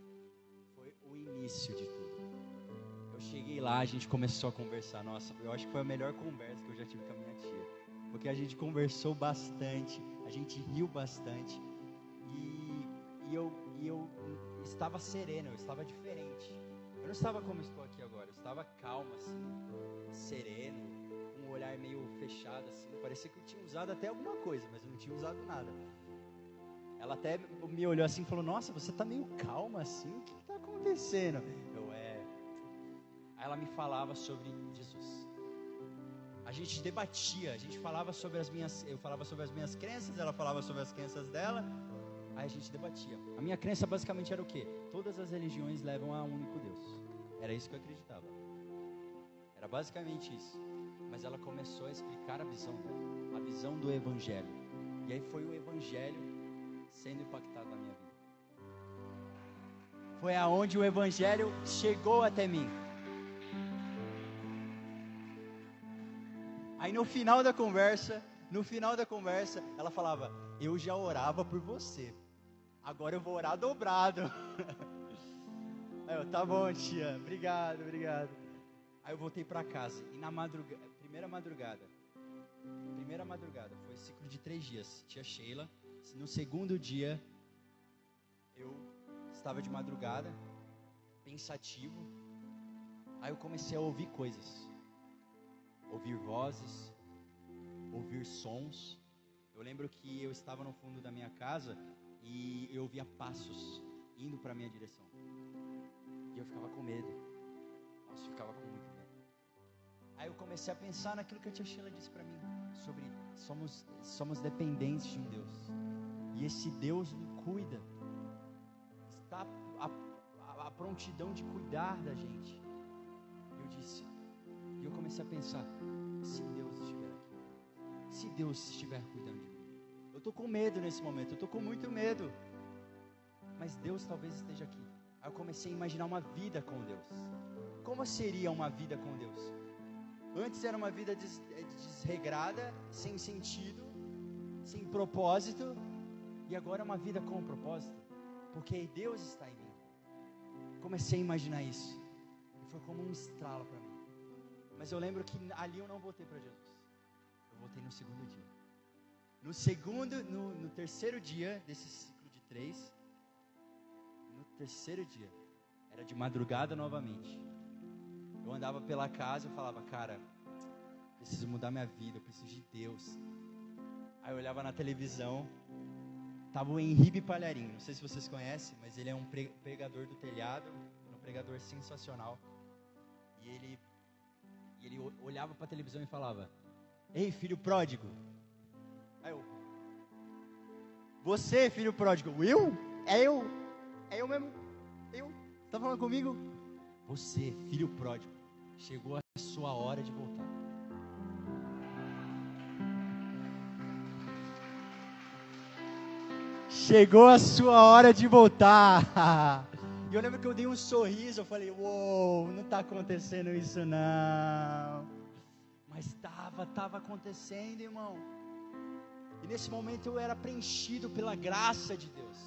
Foi o início de tudo. Eu cheguei lá, a gente começou a conversar. Nossa, eu acho que foi a melhor conversa que eu já tive com a minha tia. Porque a gente conversou bastante, a gente riu bastante. E eu estava sereno, eu estava diferente. Eu não estava como estou aqui agora, eu estava calmo assim, sereno, com um olhar meio fechado assim. Parecia que eu tinha usado até alguma coisa, mas eu não tinha usado nada. Ela até me olhou assim e falou: nossa, você está meio calma assim, o que está acontecendo? Aí ela me falava sobre Jesus. A gente debatia, a gente falava sobre eu falava sobre as minhas crenças, ela falava sobre as crenças dela. Aí a gente debatia. A minha crença basicamente era o quê? Todas as religiões levam a um único Deus. Era isso que eu acreditava. Era basicamente isso. Mas ela começou a explicar a visão dela, a visão do Evangelho. E aí foi o Evangelho sendo impactado na minha vida. Foi aonde o Evangelho chegou até mim. Aí no final da conversa, ela falava: eu já orava por você, agora eu vou orar dobrado. Aí eu: tá bom, tia, obrigado. Aí eu voltei para casa, e na primeira madrugada, foi ciclo de 3 dias, tia Sheila. No segundo dia, eu estava de madrugada, pensativo. Aí eu comecei a ouvir coisas, ouvir vozes, ouvir sons. Eu lembro que eu estava no fundo da minha casa e eu ouvia passos indo para a minha direção. E eu ficava com medo. Nossa, eu ficava com muito medo. Aí eu comecei a pensar naquilo que a tia Sheila disse para mim, sobre somos dependentes de um Deus. E esse Deus nos cuida. Está a prontidão de cuidar da gente. E eu comecei a pensar: se Deus estiver aqui, se Deus estiver cuidando de mim, eu estou com medo nesse momento, eu estou com muito medo, mas Deus talvez esteja aqui. Aí eu comecei a imaginar uma vida com Deus. Como seria uma vida com Deus? Antes era uma vida desregrada, sem sentido, sem propósito, e agora é uma vida com propósito, porque Deus está em mim. Comecei a imaginar isso, e foi como um estralo para mim. Mas eu lembro que ali eu não voltei para Jesus. Eu voltei no segundo dia. No terceiro dia desse ciclo de 3, no terceiro dia, era de madrugada novamente. Eu andava pela casa e falava: cara, preciso mudar minha vida, eu preciso de Deus. Aí eu olhava na televisão, estava o Henrique Palharim, não sei se vocês conhecem, mas ele é um pregador do telhado, um pregador sensacional. E ele olhava para a televisão e falava: ei, filho pródigo. Aí eu: você, filho pródigo? Eu? É eu mesmo? Eu? Tá falando comigo? Você, filho pródigo, chegou a sua hora de voltar. Chegou a sua hora de voltar. E eu lembro que eu dei um sorriso, eu falei: uou, não está acontecendo isso não. Mas estava acontecendo, irmão. E nesse momento eu era preenchido pela graça de Deus.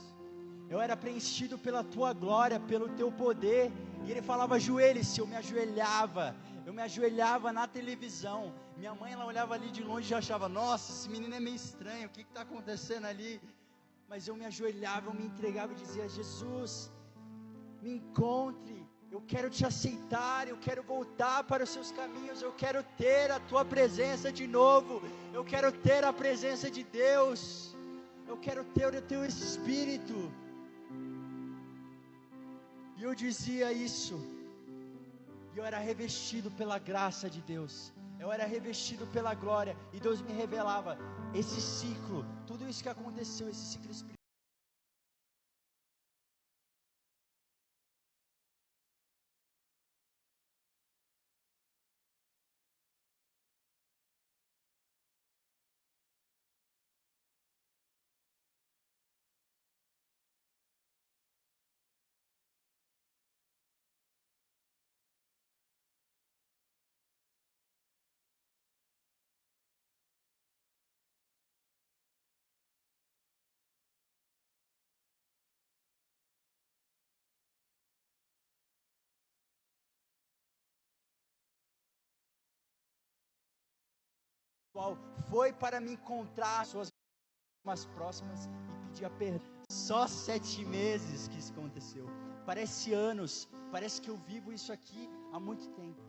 Eu era preenchido pela tua glória, pelo teu poder. E ele falava: ajoelhe-se. Eu me ajoelhava, eu me ajoelhava na televisão. Minha mãe, ela olhava ali de longe e já achava, nossa, esse menino é meio estranho, o que está acontecendo ali? Mas eu me ajoelhava, eu me entregava e dizia, Jesus, me encontre, eu quero te aceitar, eu quero voltar para os seus caminhos, eu quero ter a tua presença de novo, eu quero ter a presença de Deus, eu quero ter o teu Espírito. E eu dizia isso, e eu era revestido pela graça de Deus, eu era revestido pela glória, e Deus me revelava esse ciclo, tudo isso que aconteceu, esse ciclo espiritual, foi para me encontrar pessoas mais próximas e pedir perdão. Só 7 meses que isso aconteceu. Parece anos, parece que eu vivo isso aqui há muito tempo.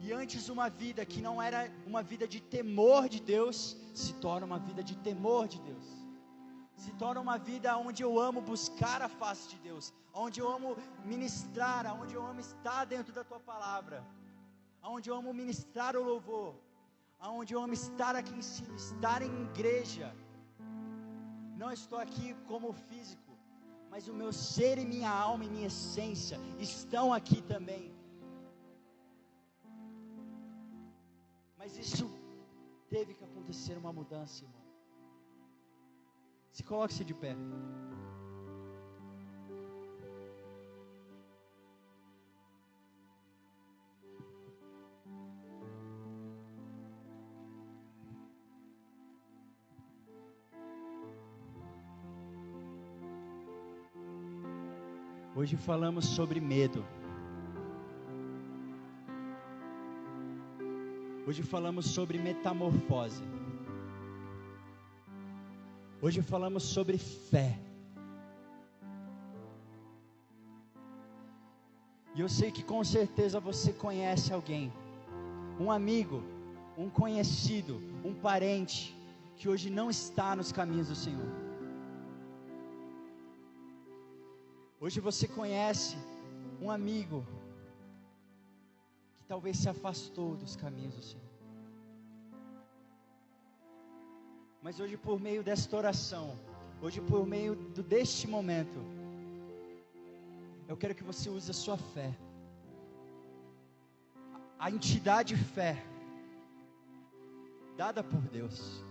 E antes uma vida que não era uma vida de temor de Deus, se torna uma vida de temor de Deus. Se torna uma vida onde eu amo buscar a face de Deus, onde eu amo ministrar, onde eu amo estar dentro da tua palavra, onde eu amo ministrar o louvor, onde eu amo estar aqui em cima, estar em igreja. Não estou aqui como físico, mas o meu ser e minha alma e minha essência estão aqui também. Mas isso teve que acontecer uma mudança, irmão. Se coloque-se de pé. Hoje falamos sobre medo. Hoje falamos sobre metamorfose. Hoje falamos sobre fé. E eu sei que com certeza você conhece alguém, um amigo, um conhecido, um parente, que hoje não está nos caminhos do Senhor. Hoje você conhece um amigo que talvez se afastou dos caminhos do Senhor. Mas hoje, por meio desta oração, hoje por meio deste momento, eu quero que você use a sua fé, a entidade fé, dada por Deus,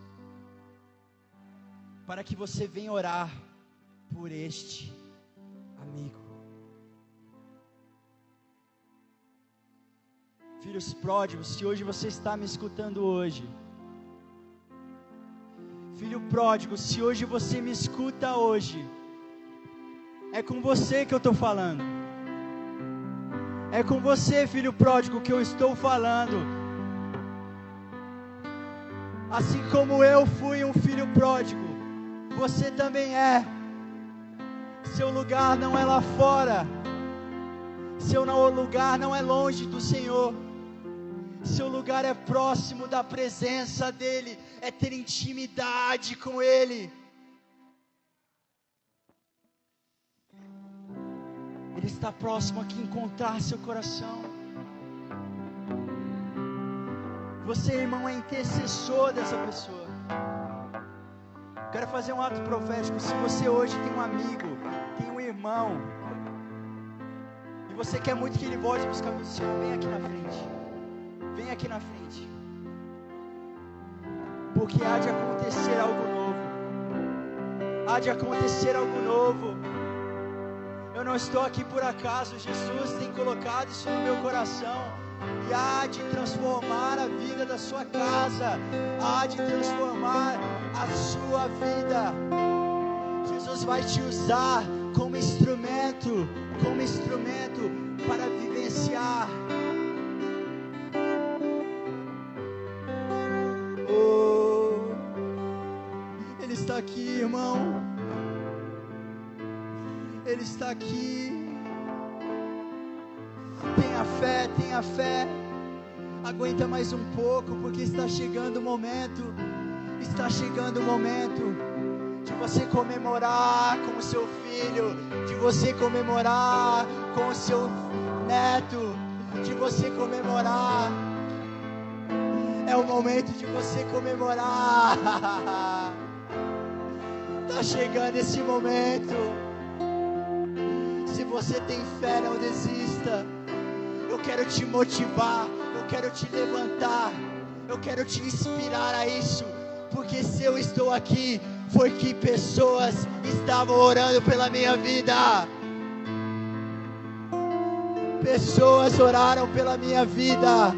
para que você venha orar por este amigo. Filhos pródigos, se hoje você está me escutando hoje, filho pródigo, se hoje você me escuta hoje, é com você que eu estou falando, é com você, filho pródigo, que eu estou falando. Assim como eu fui um filho pródigo, você também é. Seu lugar não é lá fora, seu lugar não é longe do Senhor, seu lugar é próximo da presença dEle, é ter intimidade com Ele. Ele está próximo aqui, encontrar seu coração. Você, irmão, é intercessor dessa pessoa. Quero fazer um ato profético. Se você hoje tem um amigo, tem um irmão, e você quer muito que ele volte para os caminhos do Senhor, vem aqui na frente. Vem aqui na frente. Porque há de acontecer algo novo. Há de acontecer algo novo. Eu não estou aqui por acaso. Jesus tem colocado isso no meu coração. E há de transformar a vida da sua casa. Há de transformar a sua vida. Jesus vai te usar como instrumento para vivenciar. Oh, Ele está aqui, irmão. Ele está aqui. Tenha fé. Aguenta mais um pouco, porque está chegando o momento de você comemorar com o seu filho, de você comemorar com o seu neto, de você comemorar. É o momento de você comemorar. Está chegando esse momento. Se você tem fé, não desista. Eu quero te motivar, eu quero te levantar, eu quero te inspirar a isso, porque se eu estou aqui, foi que pessoas estavam orando pela minha vida. Pessoas oraram pela minha vida.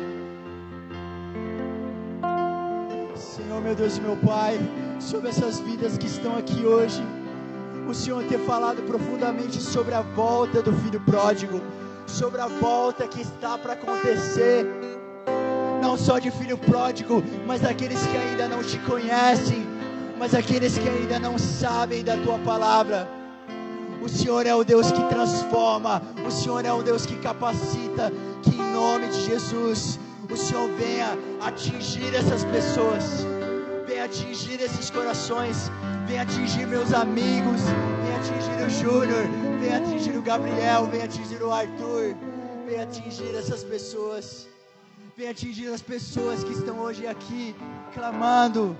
Senhor, meu Deus e meu Pai, sobre essas vidas que estão aqui hoje, o Senhor ter falado profundamente sobre a volta do filho pródigo, sobre a volta que está para acontecer, não só de filho pródigo, mas daqueles que ainda não te conhecem, mas aqueles que ainda não sabem da tua palavra. O Senhor é o Deus que transforma, o Senhor é o Deus que capacita, que em nome de Jesus, o Senhor venha atingir essas pessoas, venha atingir esses corações, venha atingir meus amigos, venha atingir o Júnior, venha atingir o Gabriel, venha atingir o Arthur, venha atingir essas pessoas, venha atingir as pessoas que estão hoje aqui, clamando.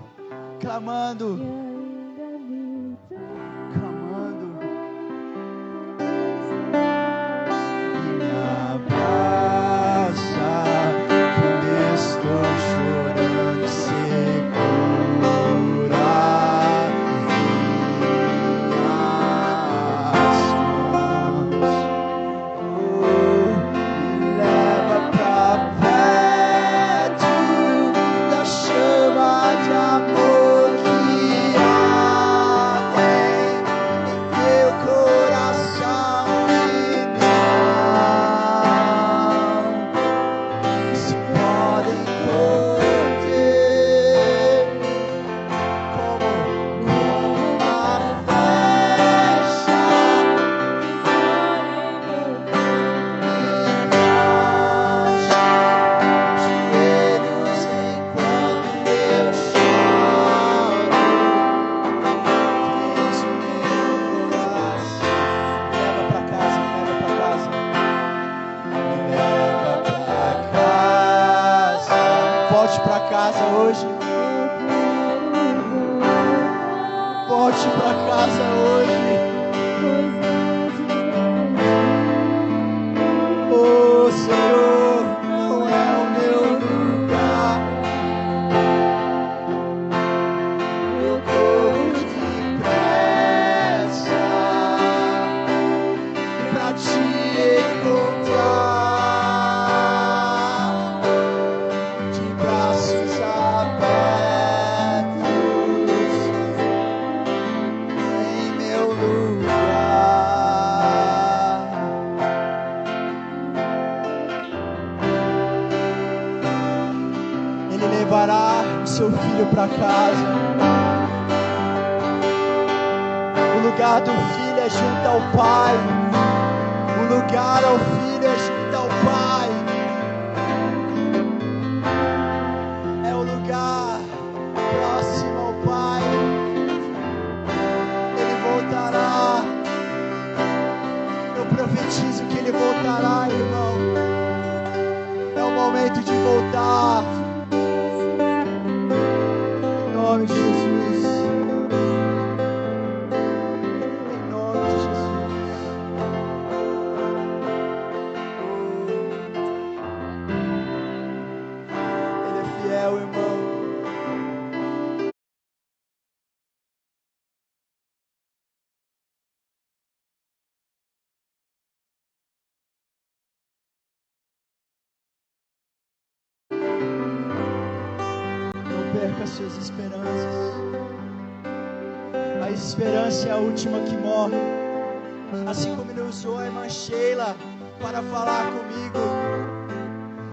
Para casa. O lugar do filho é junto ao Pai. O lugar ao filho é junto ao Pai. É o lugar próximo ao Pai. Ele voltará. Eu profetizo que Ele voltará, irmão. É o momento de voltar. Em nome de Jesus, em nome de Jesus. Ele é fiel, irmão. Não perca suas esperanças. A esperança é a última que morre. Assim como Ele usou a irmã Sheila para falar comigo,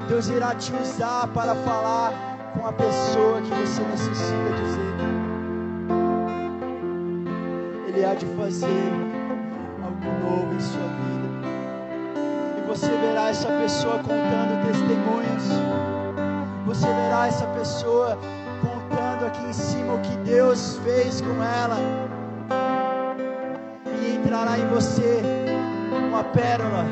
Deus irá te usar para falar com a pessoa que você necessita dizer. Ele há de fazer algo novo em sua vida. E você verá essa pessoa contando testemunhos. Você verá essa pessoa contando aqui em cima o que Deus fez com ela. E entrará em você uma pérola,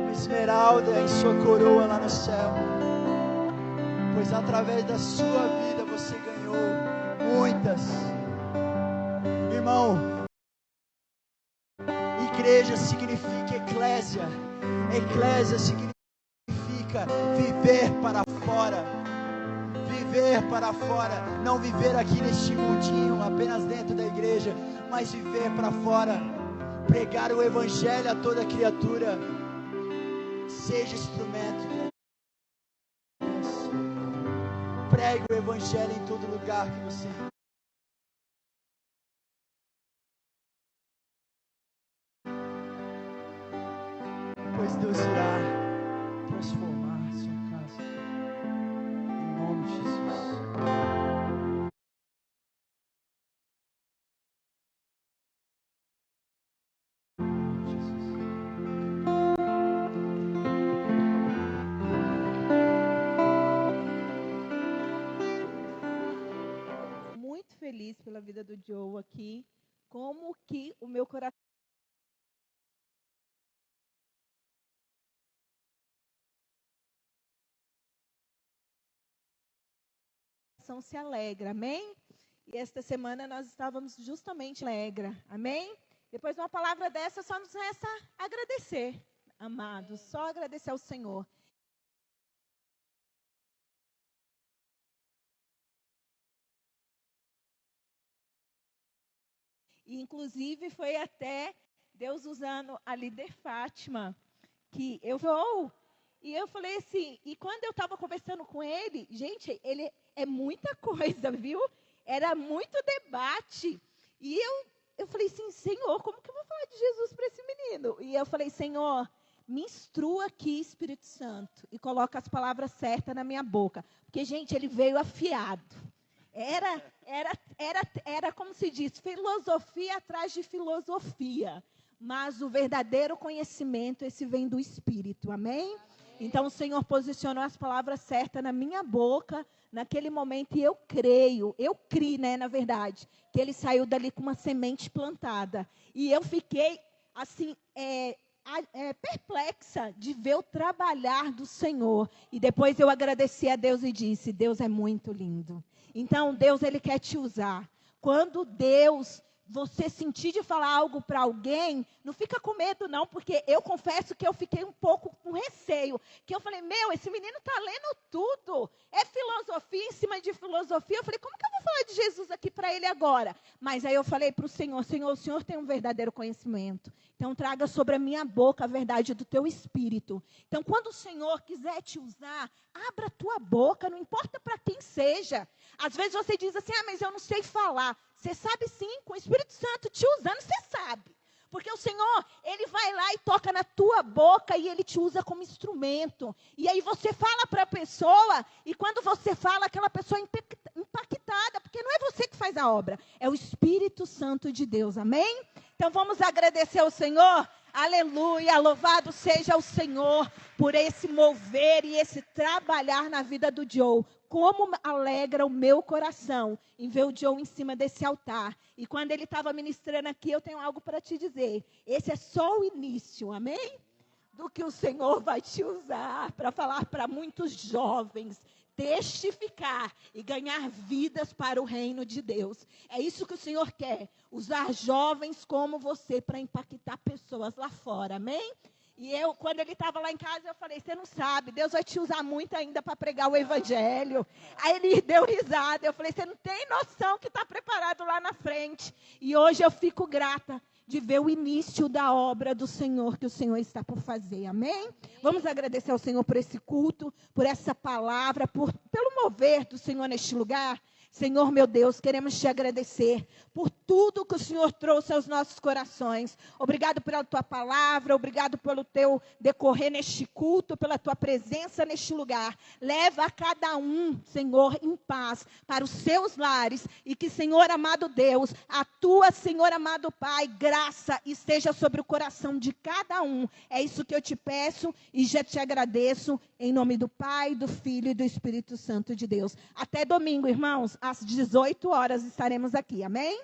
uma esmeralda em sua coroa lá no céu. Pois através da sua vida você ganhou muitas. Irmão, igreja significa eclésia. Eclésia significa viver para fora. Viver para fora, não viver aqui neste mundinho, apenas dentro da igreja, mas viver para fora, pregar o evangelho a toda criatura. Seja instrumento de Deus. Pregue o evangelho em todo lugar que você ir. Pois Deus irá transformar sua casa. Em nome de Jesus. Muito feliz pela vida do Joe aqui, como que o meu coração se alegra, amém? E esta semana nós estávamos justamente alegra, amém? Depois de uma palavra dessa, só nos resta agradecer, amados, só agradecer ao Senhor. E, inclusive, foi até Deus usando a líder Fátima, que eu vou. E eu falei assim, e quando eu estava conversando com ele, gente, ele é muita coisa, viu? Era muito debate. E eu falei assim, Senhor, como que eu vou falar de Jesus para esse menino? E eu falei, Senhor, me instrua aqui, Espírito Santo, e coloca as palavras certas na minha boca. Porque, gente, ele veio afiado. Era como se diz, filosofia atrás de filosofia. Mas o verdadeiro conhecimento, esse vem do Espírito, amém? Então o Senhor posicionou as palavras certas na minha boca, naquele momento, e eu criei, né, na verdade, que ele saiu dali com uma semente plantada. E eu fiquei, assim, perplexa de ver o trabalhar do Senhor. E depois eu agradeci a Deus e disse, Deus é muito lindo. Então Deus, Ele quer te usar. Quando você sentir de falar algo para alguém, não fica com medo não, porque eu confesso que eu fiquei um pouco com receio, que eu falei, esse menino está lendo tudo, é filosofia em cima de filosofia. Eu falei, como que eu vou falar de Jesus aqui para ele agora? Mas aí eu falei para o Senhor, o Senhor tem um verdadeiro conhecimento, então traga sobre a minha boca a verdade do teu Espírito. Então quando o Senhor quiser te usar, abra a tua boca, não importa para quem seja. Às vezes você diz assim, mas eu não sei falar. Você sabe sim, com o Espírito Santo te usando, você sabe. Porque o Senhor, Ele vai lá e toca na tua boca e Ele te usa como instrumento. E aí você fala para a pessoa, e quando você fala, aquela pessoa é impactada, porque não é você que faz a obra, é o Espírito Santo de Deus, amém? Então vamos agradecer ao Senhor. Aleluia, louvado seja o Senhor por esse mover e esse trabalhar na vida do Joe. Como alegra o meu coração em ver o Joe em cima desse altar. E quando ele estava ministrando aqui, eu tenho algo para te dizer. Esse é só o início, amém? Do que o Senhor vai te usar para falar para muitos jovens, testificar e ganhar vidas para o reino de Deus. É isso que o Senhor quer, usar jovens como você para impactar pessoas lá fora, amém? E quando ele estava lá em casa, eu falei, você não sabe, Deus vai te usar muito ainda para pregar o evangelho. Aí ele deu risada, eu falei, você não tem noção que está preparado lá na frente. E hoje eu fico grata de ver o início da obra do Senhor, que o Senhor está por fazer, amém? Vamos agradecer ao Senhor por esse culto, por essa palavra, pelo mover do Senhor neste lugar. Senhor meu Deus, queremos te agradecer por tudo que o Senhor trouxe aos nossos corações. Obrigado pela tua palavra, obrigado pelo teu decorrer neste culto, pela tua presença neste lugar. Leva a cada um, Senhor, em paz para os seus lares e que, Senhor amado Deus, a tua, Senhor amado Pai, graça esteja sobre o coração de cada um. É isso que eu te peço e já te agradeço em nome do Pai, do Filho e do Espírito Santo de Deus. Até domingo, irmãos, às 18 horas estaremos aqui. Amém?